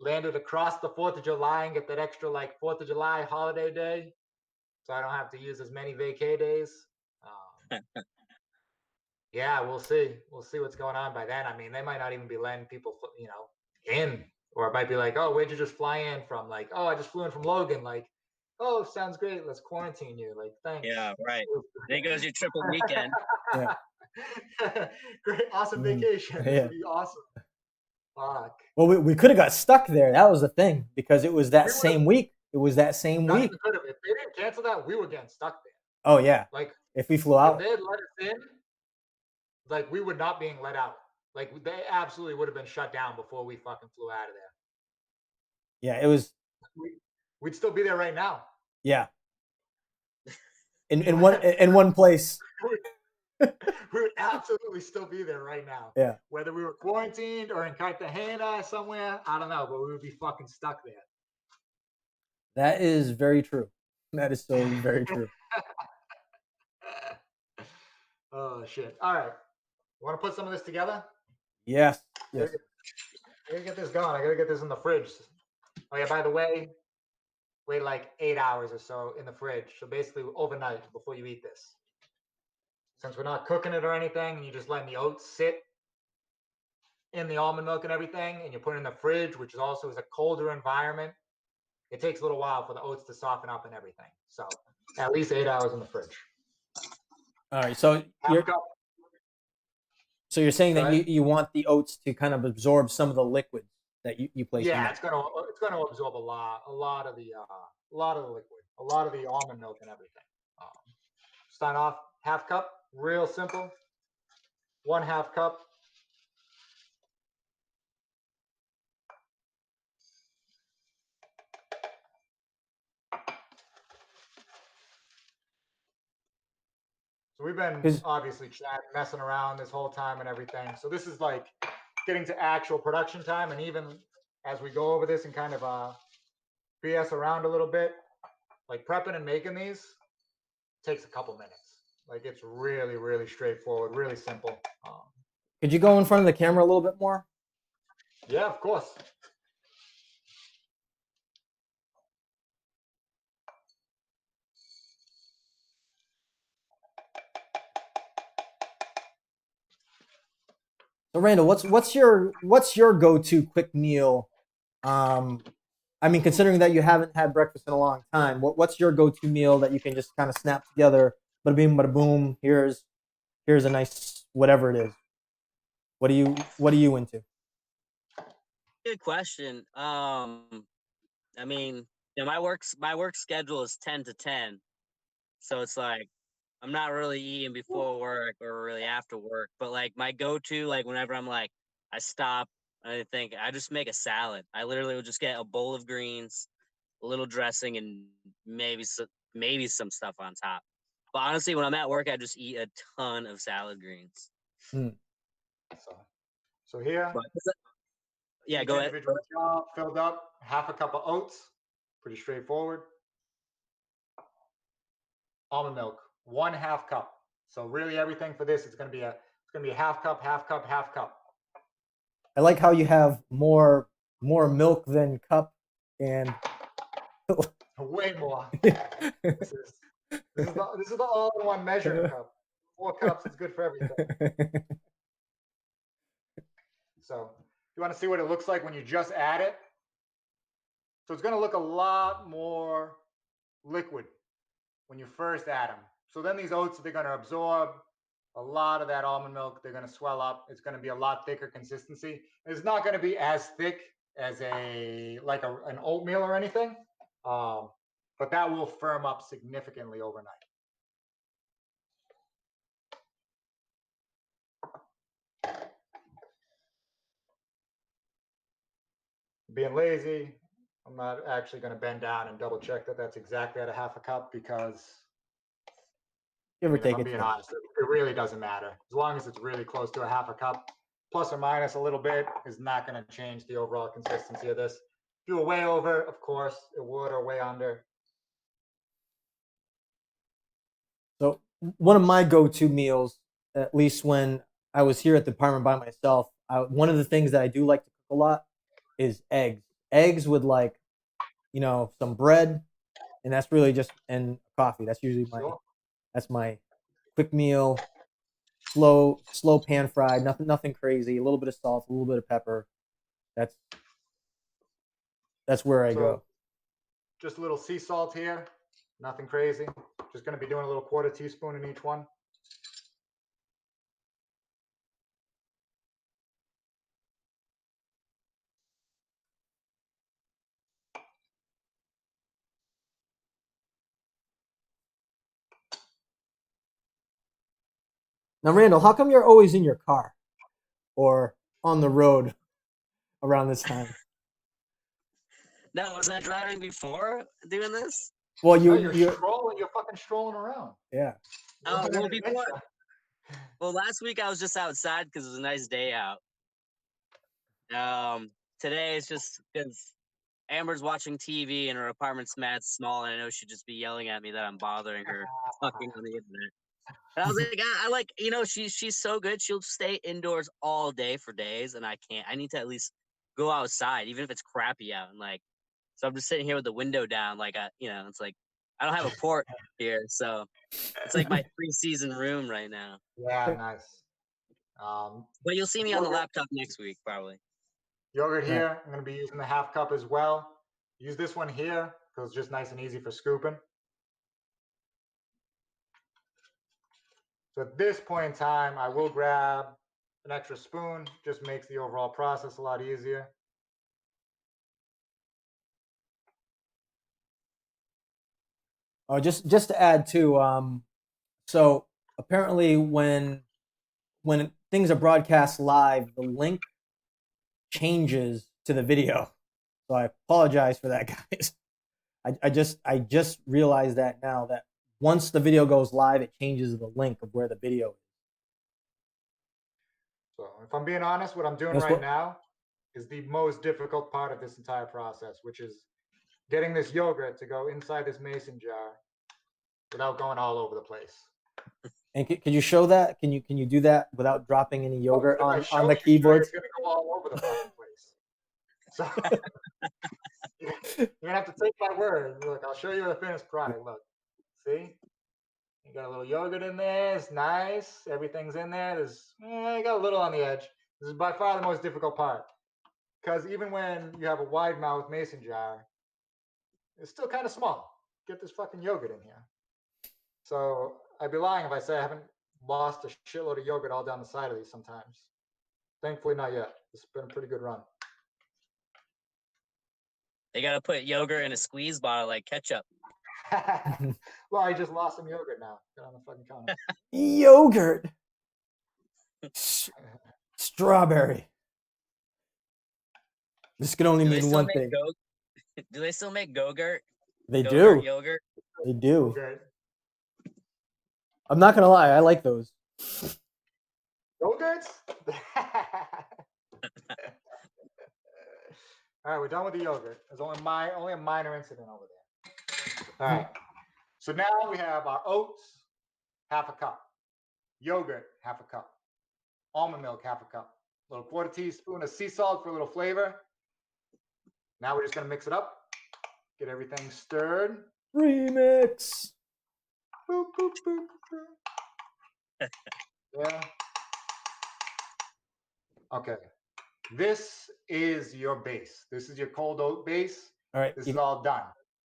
land it across the 4th of July and get that extra like 4th of July holiday day, so I don't have to use as many vacay days. Yeah, we'll see. We'll see what's going on by then. I mean, they might not even be letting people, in, or it might be like, oh, where'd you just fly in from? Like, oh, I just flew in from Logan. Like, oh, sounds great. Let's quarantine you. Like, thanks. Yeah, right. There goes your triple weekend. Yeah. Great, awesome vacation. This would be awesome. Fuck. Well, we could have got stuck there. That was the thing, because it was that same week. It was that same week. If they didn't cancel that, we were getting stuck there. Oh yeah. Like if we flew out, if they had let us in, like we were not being let out. Like they absolutely would have been shut down before we fucking flew out of there. Yeah, it was. We'd still be there right now. Yeah. In one place. We would absolutely still be there right now. Yeah, Whether we were quarantined or in Cartagena somewhere, I don't know, but we would be fucking stuck there. that is very true. That is so very true. Oh shit! All right, you want to put some of this together? Yes, I yes. gotta get this going. I gotta get this in the fridge. Oh yeah, by the way, wait like 8 hours or so in the fridge. So basically overnight before you eat this. Since we're not cooking it or anything, and you're just letting the oats sit in the almond milk and everything, and you put it in the fridge, which is also is a colder environment, it takes a little while for the oats to soften up and everything. So at least 8 hours in the fridge. All right. So Half a cup. you're saying Go that ahead. you want the oats to kind of absorb some of the liquids that you place in Yeah, there. it's gonna absorb a lot of the liquid, a lot of the almond milk and everything. Um, Start off half cup, real simple. 1/2 cup. So we've been 'Cause- obviously chatting, messing around this whole time and everything. So this is like getting to actual production time, and even as we go over this and kind of BS around a little bit, like prepping and making these takes a couple minutes. Like it's really, really straightforward, really simple. Could you go in front of the camera a little bit more? Yeah, of course. So Randall, what's your go-to quick meal? I mean, considering that you haven't had breakfast in a long time, what's your go-to meal that you can just kind of snap together? Bada bing, bada boom. Here's a nice whatever it is. What are you into? Good question. I mean, my work schedule is 10 to 10, so it's like I'm not really eating before work or really after work. But like my go-to, like whenever I'm like I stop, I think I just make a salad. I literally will just get a bowl of greens, a little dressing, and maybe some stuff on top. But honestly, when I'm at work, I just eat a ton of salad greens. Hmm. So here, But yeah, each go ahead. individual jar filled up, 1/2 cup of oats, pretty straightforward. Almond milk, 1/2 cup. So really everything for this is going to be a 1/2 cup, 1/2 cup, 1/2 cup. I like how you have more milk than cup, and Way more. This is the all-in-one measuring cup. 4 cups is good for everything. So you want to see what it looks like when you just add it? So it's going to look a lot more liquid when you first add them. So then these oats, they're going to absorb a lot of that almond milk. They're going to swell up. It's going to be a lot thicker consistency. It's not going to be as thick as an oatmeal or anything, but that will firm up significantly overnight. Being lazy, I'm not actually going to bend down and double check that that's exactly at a 1/2 cup because give or if take I'm it. being honest, it really doesn't matter. As long as it's really close to a 1/2 cup, plus or minus a little bit, is not going to change the overall consistency of this. If you were way over, of course, it would, or way under. So one of my go-to meals, at least when I was here at the apartment by myself, one of the things that I do like to cook a lot is eggs. Eggs with like, some bread, and that's really just and coffee. That's usually Sure. my quick meal. Slow pan fried, nothing crazy. A little bit of salt, a little bit of pepper. That's where I go. Just a little sea salt here, nothing crazy. Just going to be doing a little 1/4 teaspoon in each one. Now, Randall, how come you're always in your car or on the road around this time? No, was I driving before doing this? Well, No, you're you strolling. You're fucking strolling around. yeah. Well, before Well, last week I was just outside because it was a nice day out. Today it's just because Amber's watching TV and her apartment's mad small, and I know she'd just be yelling at me that I'm bothering her talking on the internet. And I was like, I like, she's so good. She'll stay indoors all day for days, and I can't. I need to at least go outside, even if it's crappy out. And like, so I'm just sitting here with the window down, like it's like I don't have a port here, so it's like my preseason room right now. Yeah, nice. But you'll see me on the laptop next week, probably. Yogurt here. I'm going to be using the half cup as well. Use this one here because it's just nice and easy for scooping. So at this point in time, I will grab an extra spoon. Just makes the overall process a lot easier. Oh, just to add to, so apparently when things are broadcast live, the link changes to the video. So I apologize for that, guys. I just realized that now, that once the video goes live, it changes the link of where the video is. So if I'm being honest, what I'm doing right now is the most difficult part of this entire process, which is getting this yogurt to go inside this mason jar without going all over the place. And can you show that? Can you do that without dropping any yogurt on the keyboards? It's going to go all over the fucking place. So you're going to have to take my word. Look, I'll show you the finished product. Look, see? You got a little yogurt in there. It's nice. Everything's in there. You got a little on the edge. This is by far the most difficult part. Because even when you have a wide mouth mason jar, it's still kind of small. Get this fucking yogurt in here. So I'd be lying if I say I haven't lost a shitload of yogurt all down the side of these sometimes. Thankfully, not yet. It's been a pretty good run. They got to put yogurt in a squeeze bottle like ketchup. Well, I just lost some yogurt now. Get on the fucking counter. Yogurt. Strawberry. This can only mean one thing. Do they still make Go-Gurt? They do. Yogurt? They do. Okay. I'm not gonna lie, I like those. Yogurts? All right, we're done with the yogurt. There's only a minor incident over there. All right. So now we have our oats, half a cup. Yogurt, half a cup. Almond milk, half a cup. A little quarter teaspoon of sea salt for a little flavor. Now we're just gonna mix it up. Get everything stirred. Remix. Boop, boop, boop, boop. Yeah. Okay. This is your base. This is your cold oat base. All right. This is all done.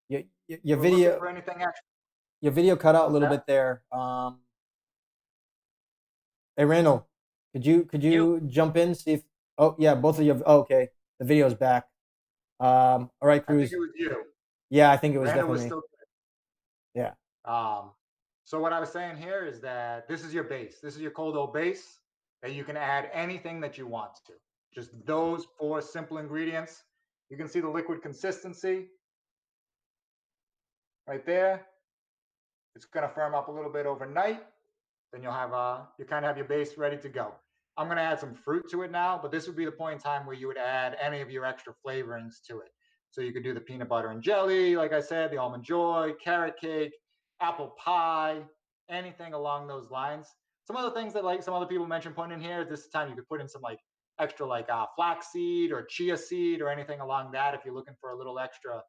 Your video. For anything extra. Your video cut out a little bit there. Hey Randall, could you jump in, see if? Oh yeah, both of you. Oh, okay, the video's back. All right, Cruz. I think it was you. Yeah, I think it was Randall definitely was me. Yeah. So what I was saying here is that this is your base. This is your cold oat base that you can add anything that you want to. Just those 4 simple ingredients. You can see the liquid consistency right there. It's going to firm up a little bit overnight. Then you'll have you kind of have your base ready to go. I'm going to add some fruit to it now, but this would be the point in time where you would add any of your extra flavorings to it. So you could do the peanut butter and jelly, like I said, the almond joy, carrot cake, apple pie, anything along those lines. Some other things that like some other people mentioned putting in here, this time you could put in some like extra like flaxseed or chia seed or anything along that if you're looking for a little extra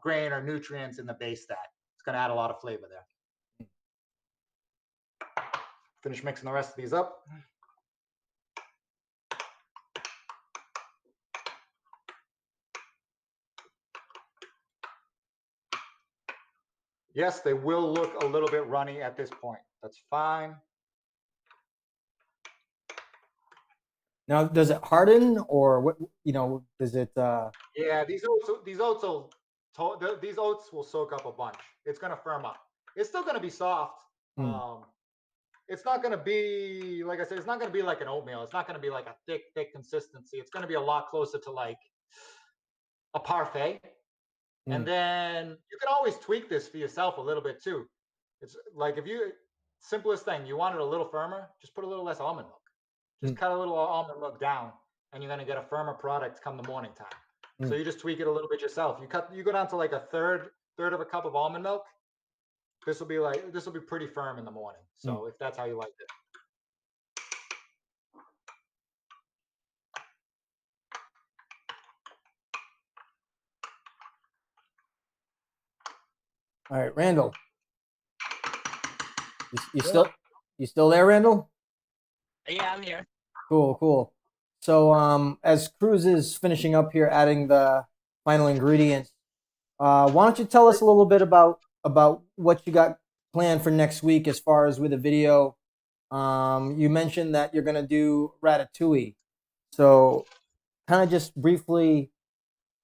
grain or nutrients in the base that. It's going to add a lot of flavor there. Finish mixing the rest of these up. Yes, they will look a little bit runny at this point. That's fine. Now, does it harden or what? Does it? Yeah, these oats will soak up a bunch. It's gonna firm up. It's still gonna be soft. It's not gonna be, like I said, it's not gonna be like an oatmeal. It's not gonna be like a thick consistency. It's gonna be a lot closer to like a parfait. And then you can always tweak this for yourself a little bit too. It's like if you simplest thing. You want it a little firmer, just put a little less almond milk. Just cut a little almond milk down, and you're gonna get a firmer product come the morning time. So you just tweak it a little bit yourself. You go down to like a third of a cup of almond milk. This will be pretty firm in the morning. So if that's how you like it. All right, Randall. You still there, Randall? Yeah, I'm here. Cool. So as Cruz is finishing up here, adding the final ingredients, why don't you tell us a little bit about what you got planned for next week as far as with the video? You mentioned that you're gonna do ratatouille, so kind of just briefly,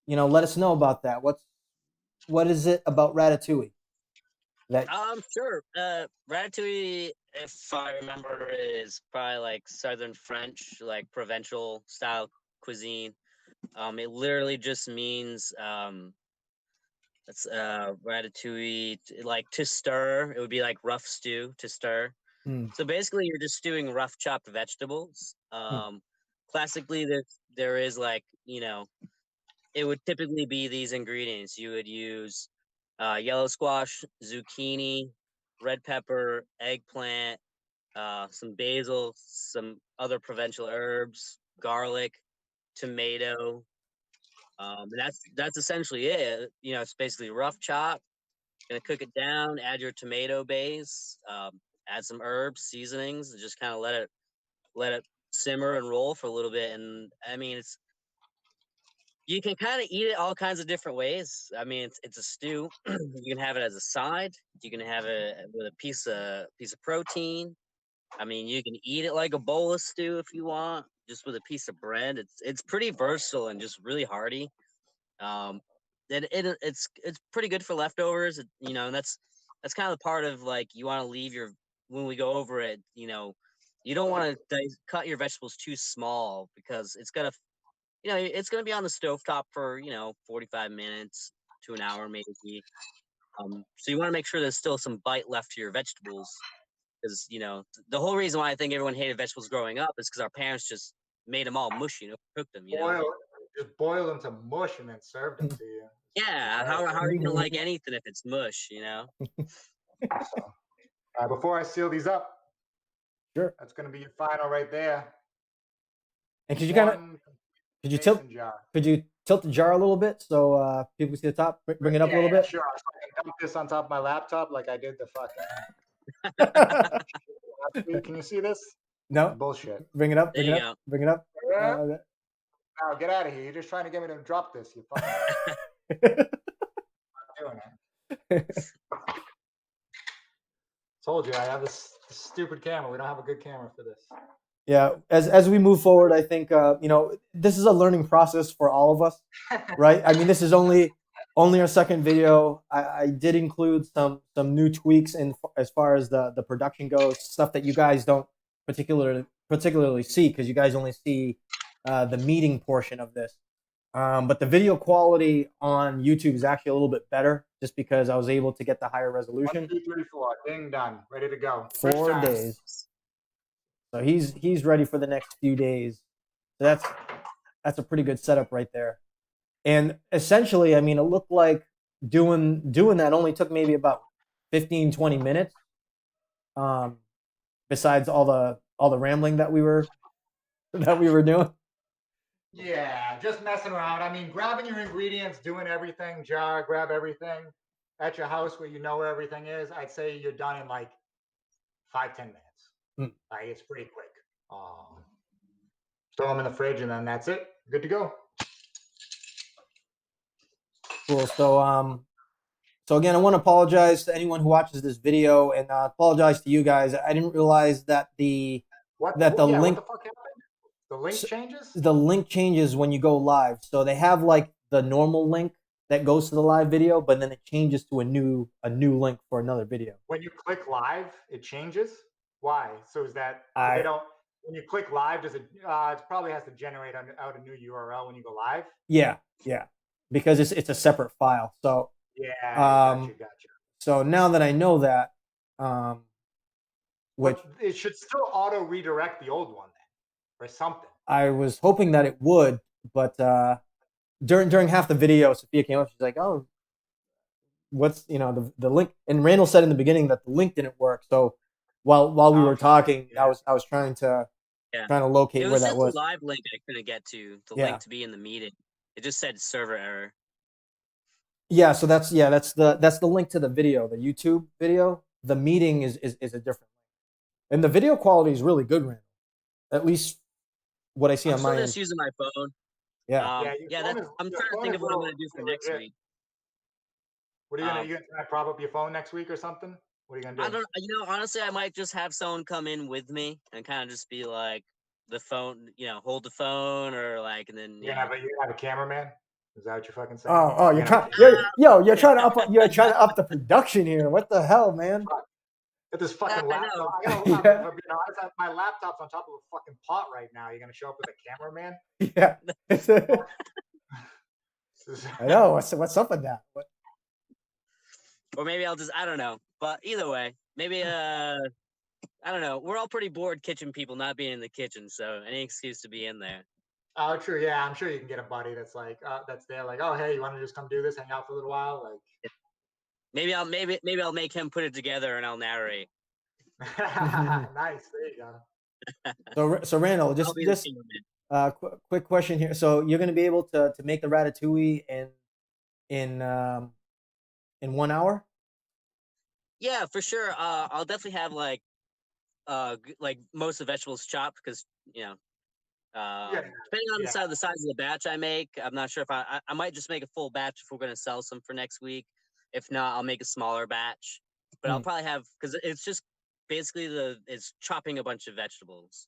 let us know about that. What is it about ratatouille? Sure. Ratatouille, if I remember, is probably like Southern French, like provincial style cuisine. It literally just means it's ratatouille, like to stir. It would be like rough stew to stir. So basically, you're just stewing rough chopped vegetables. Classically, there is like it would typically be these ingredients. You would use yellow squash, zucchini, red pepper, eggplant, some basil, some other provincial herbs, garlic, tomato. And that's essentially it. It's basically rough chop. Gonna cook it down. Add your tomato base. Add some herbs, seasonings, and just kind of let it simmer and roll for a little bit. And I mean, you can kind of eat it all kinds of different ways. I mean, it's a stew. You can have it as a side. You can have it with a piece of protein. I mean, you can eat it like a bowl of stew if you want, just with a piece of bread. It's pretty versatile and just really hearty. It's pretty good for leftovers. And that's kind of the part of like you want to leave when we go over it. You don't want to cut your vegetables too small because it's gonna be on the stovetop for 45 minutes to an hour maybe. So you want to make sure there's still some bite left to your vegetables because the whole reason why I think everyone hated vegetables growing up is because our parents just made them all mushy, cooked them. Just boil them to mush and then serve them to you. Yeah, how are you gonna like anything if it's mush? So, before I seal these up, Sure. That's gonna be your final right there. And could you tilt the jar a little bit so people can see the top? Bring it up a little bit. Sure. So I can dump this on top of my laptop like I did the fucking. Can you see this? No. Bullshit. Bring it up. There you go. Bring it up. Now get out of here. You're just trying to get me to drop this. You fucking. I'm doing it. Told you I have this stupid camera. We don't have a good camera for this. Yeah, as we move forward, I think this is a learning process for all of us, right? I mean, this is only our second video. I did include some new tweaks in as far as the production goes, stuff that you guys don't particularly see because you guys only see the meeting portion of this. But the video quality on YouTube is actually a little bit better just because I was able to get the higher resolution. 1, 2, 3, 4. Ding, done. Ready to go. 4 days. So he's ready for the next few days. So that's a pretty good setup right there. And essentially, I mean, it looked like doing that only took maybe about 15, 20 minutes. Besides all the rambling that we were doing. Yeah, just messing around. I mean, grabbing your ingredients, doing everything, grab everything at your house where you know where everything is. I'd say you're done in like 5-10 minutes. Like it's pretty quick. Throw them in the fridge and then that's it. Good to go. Cool. So again, I want to apologize to anyone who watches this video and apologize to you guys. I didn't realize that the link. What the fuck happened? The link changes? The link changes when you go live. So they have like the normal link that goes to the live video, but then it changes to a new link for another video. When you click live, it changes? Why? So is that when you click live, does it probably has to generate out a new URL when you go live? Yeah. Because it's a separate file. So yeah, gotcha. So now that I know that, which But it should still auto redirect the old one then, or something. I was hoping that it would, but during half the video, Sophia came up. She's like, "Oh, what's the link?" And Randall said in the beginning that the link didn't work. So while we were talking, Yeah. I was trying to Yeah. locate It where was that just was. a live link I couldn't get to. The Yeah. link to be in the meeting. It just said server error. Yeah, so that's the link to the video, the YouTube video. The meeting is a different link, and the video quality is really good, Randall. At least what I see I'm on still my just end. using my phone. Yeah. I'm trying to think of what I'm gonna do for next week. What are you gonna try to prop up your phone next week or something? What are you gonna do? I don't. Honestly, I might just have someone come in with me and kind of just be like the phone. Hold the phone or like, and then You're gonna have a cameraman? Is that what you're fucking saying? Oh, you're trying. You're trying to up the production here. What the hell, man? Get this fucking laptop. My laptop's on top of a fucking pot right now. You're gonna show up with a cameraman? Yeah. I know. What's up with that? What? Or maybe I'll just. I don't know. But either way, maybe I don't know. We're all pretty bored kitchen people not being in the kitchen, so any excuse to be in there. Oh, true. Yeah, I'm sure you can get a buddy that's like that's there. Like, oh, hey, you want to just come do this, hang out for a little while? Like, maybe I'll make him put it together and I'll narrate. Nice. There you go. So Randall, just quick question here. So you're going to be able to make the ratatouille in 1 hour? Yeah, for sure. I'll definitely have like most of the vegetables chopped because depending on the size of the batch I make, I'm not sure if I might just make a full batch if we're going to sell some for next week. If not, I'll make a smaller batch. But I'll probably have because it's just basically it's chopping a bunch of vegetables.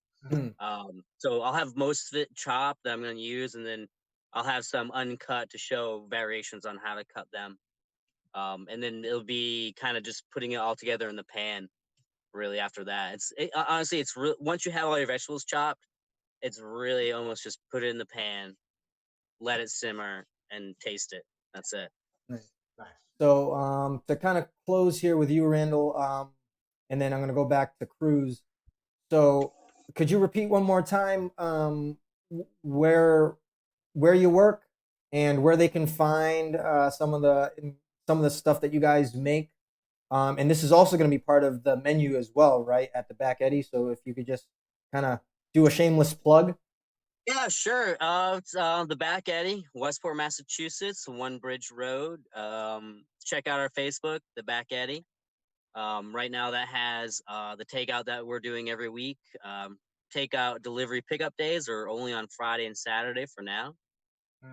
So I'll have most of it chopped that I'm going to use, and then I'll have some uncut to show variations on how to cut them. And then it'll be kind of just putting it all together in the pan. Really, after that, honestly, it's once you have all your vegetables chopped, it's really almost just put it in the pan, let it simmer, and taste it. That's it. Nice. So to kind of close here with you, Randall, and then I'm going to go back to Cruz. So could you repeat one more time where you work and where they can find some of the stuff that you guys make? And this is also going to be part of the menu as well, right? At the Back Eddy. So if you could just kind of do a shameless plug. Yeah, sure. It's the Back Eddy, Westport, Massachusetts, One Bridge Road. Check out our Facebook, the Back Eddy. Right now that has the takeout that we're doing every week. Takeout delivery pickup days are only on Friday and Saturday for now.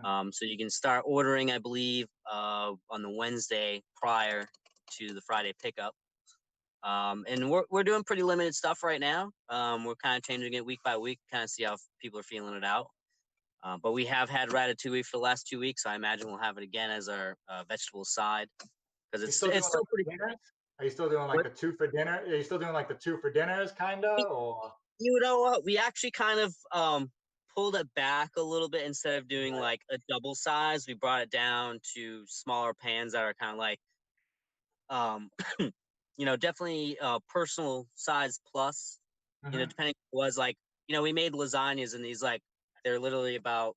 So you can start ordering, I believe, on the Wednesday prior to the Friday pickup. And we're doing pretty limited stuff right now. We're kind of changing it week by week, kind of see how people are feeling it out. But we have had ratatouille for the last 2 weeks, so I imagine we'll have it again as our vegetable side because it's still pretty. Are you still doing like the 2 for dinner? Are you still doing like the 2 for dinners, kind of? Or you know what? We actually kind of pulled it back a little bit. Instead of doing like a double size, we brought it down to smaller pans that are kind of like definitely personal size plus. Depending was like we made lasagnas and these like they're literally about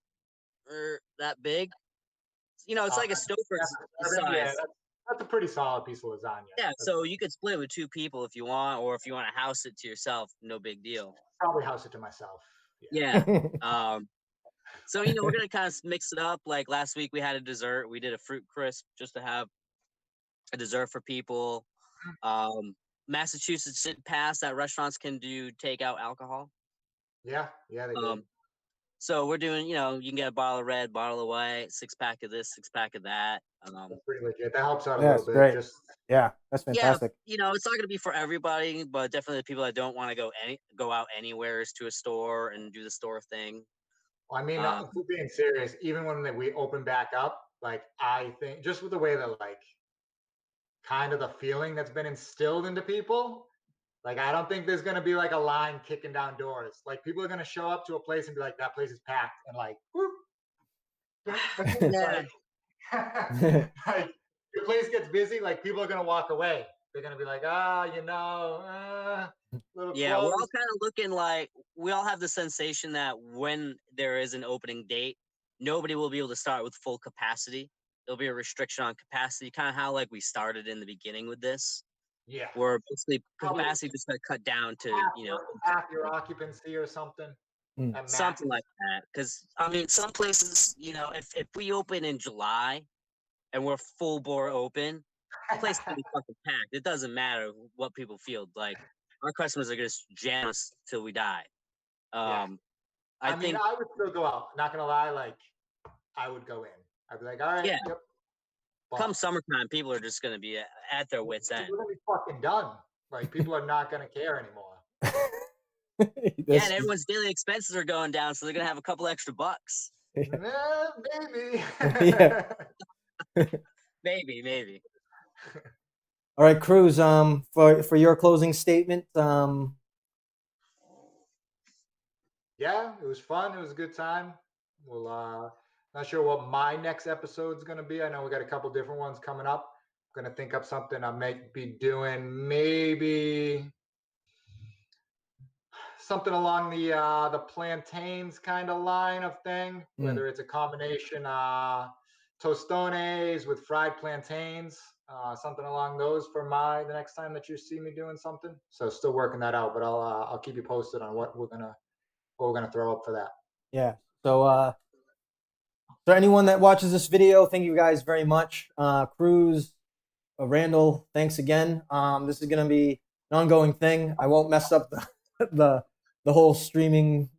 that big. It's like a Stouffer size. Yeah, that's a pretty solid piece of lasagna. Yeah, so you could split it with 2 people if you want, or if you want to house it to yourself, no big deal. Probably house it to myself. Yeah. So we're gonna kind of mix it up. Like last week we had a dessert. We did a fruit crisp just to have a dessert for people. Massachusetts did pass that restaurants can do takeout alcohol. Yeah, they do. So we're doing, you can get a bottle of red, bottle of white, 6-pack of this, 6-pack of that. That's pretty legit. That helps out a little bit. Great. That's fantastic. Yeah, it's not going to be for everybody, but definitely the people that don't want to go out anywhere to a store and do the store thing. Well, I mean, for being serious, even when we open back up, like I think just with the way that like kind of the feeling that's been instilled into people, like I don't think there's gonna be like a line kicking down doors. Like people are gonna show up to a place and be like, that place is packed, and like, whoop. Like, like the place gets busy, like people are gonna walk away. they're gonna be like, little Yeah, we're all close. kind of looking like we all have the sensation that when there is an opening date, nobody will be able to start with full capacity. There'll be a restriction on capacity, kind of how like we started in the beginning with this, Yeah, where basically probably capacity just got cut down to half your occupancy or something at max. something like that. Because I mean, some places, if we open in July and we're full bore open, the place can be fucking packed. It doesn't matter what people feel like. Our customers are just jam us till we die. Yeah. I I mean, think, I would still go out. Not gonna lie, like I would go in. I'd be like, all right, yeah, yep. come But summertime, people are just gonna be at their wits' end. we're gonna be fucking done. Like people are not gonna care anymore. Yeah, and everyone's daily expenses are going down, so they're gonna have a couple extra bucks. Maybe. Yeah. Maybe. All right, Cruz. For your closing statement. Yeah, it was fun. It was a good time. Well, not sure what my next episode's gonna be. I know we got a couple different ones coming up. Gonna think up something I might be doing. Maybe something along the plantains kind of line of thing, whether it's a combination tostones with fried plantains, something along those for the next time that you see me doing something. So still working that out, but I'll keep you posted on what we're gonna throw up for that. Yeah. So for anyone that watches this video, thank you guys very much. Cruz, Randall, thanks again. This is gonna be an ongoing thing. I won't mess up the whole streaming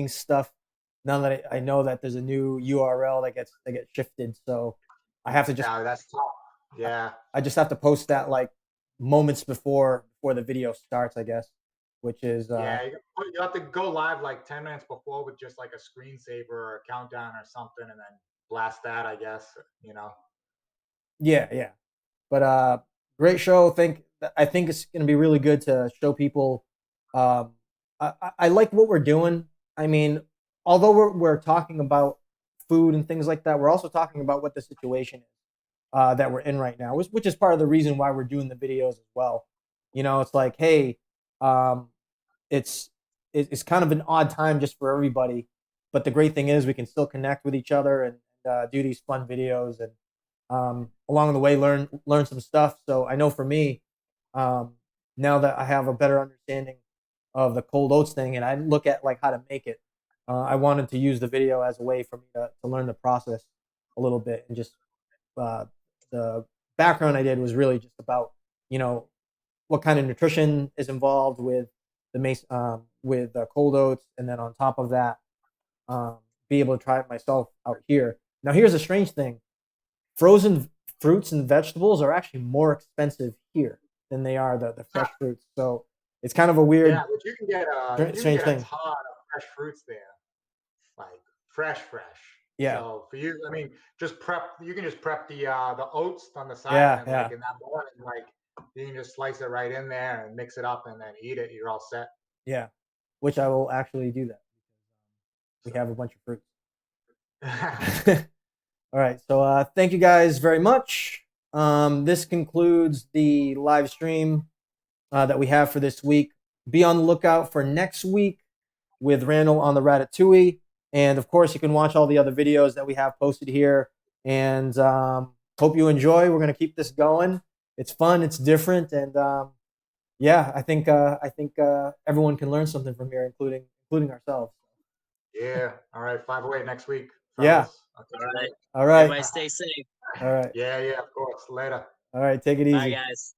stuff. Now that I know that there's a new URL that gets shifted, so I have to just. Yeah, that's tough. Yeah. I just have to post that like moments before the video starts, I guess. Which is yeah, you have to go live like 10 minutes before with just like a screensaver or a countdown or something, and then blast that, I guess. Yeah. But great show. I think it's going to be really good to show people. I like what we're doing. I mean, although we're talking about food and things like that, we're also talking about what the situation is that we're in right now, which is part of the reason why we're doing the videos as well. It's like, hey, it's kind of an odd time just for everybody, but the great thing is we can still connect with each other and do these fun videos and along the way learn some stuff. So I know for me, now that I have a better understanding of the cold oats thing and I look at like how to make it, I wanted to use the video as a way for me to learn the process a little bit. And just the background I did was really just about what kind of nutrition is involved with with cold oats, and then on top of that, be able to try it myself out here. Now here's a strange thing: frozen fruits and vegetables are actually more expensive here than they are the fresh fruits. So it's kind of a weird, but you can get strange thing. A ton of fresh fruits there, like fresh. Yeah. So for you, I mean, just prep. You can just prep the oats on the side, Yeah, and like in that morning, like you can just slice it right in there and mix it up, and then eat it. You're all set. Yeah, which I will actually do that. We have a bunch of fruits. All right, so thank you guys very much. This concludes the live stream that we have for this week. Be on the lookout for next week with Randall on the Ratatouille. And of course, you can watch all the other videos that we have posted here. And hope you enjoy. We're going to keep this going. It's fun. It's different. And yeah, I think everyone can learn something from here, including ourselves. Yeah. All right. 508 next week. Fellas. Yeah. All right. Everybody stay safe. All right. Yeah. Of course. Later. All right. Take it easy. Bye, guys.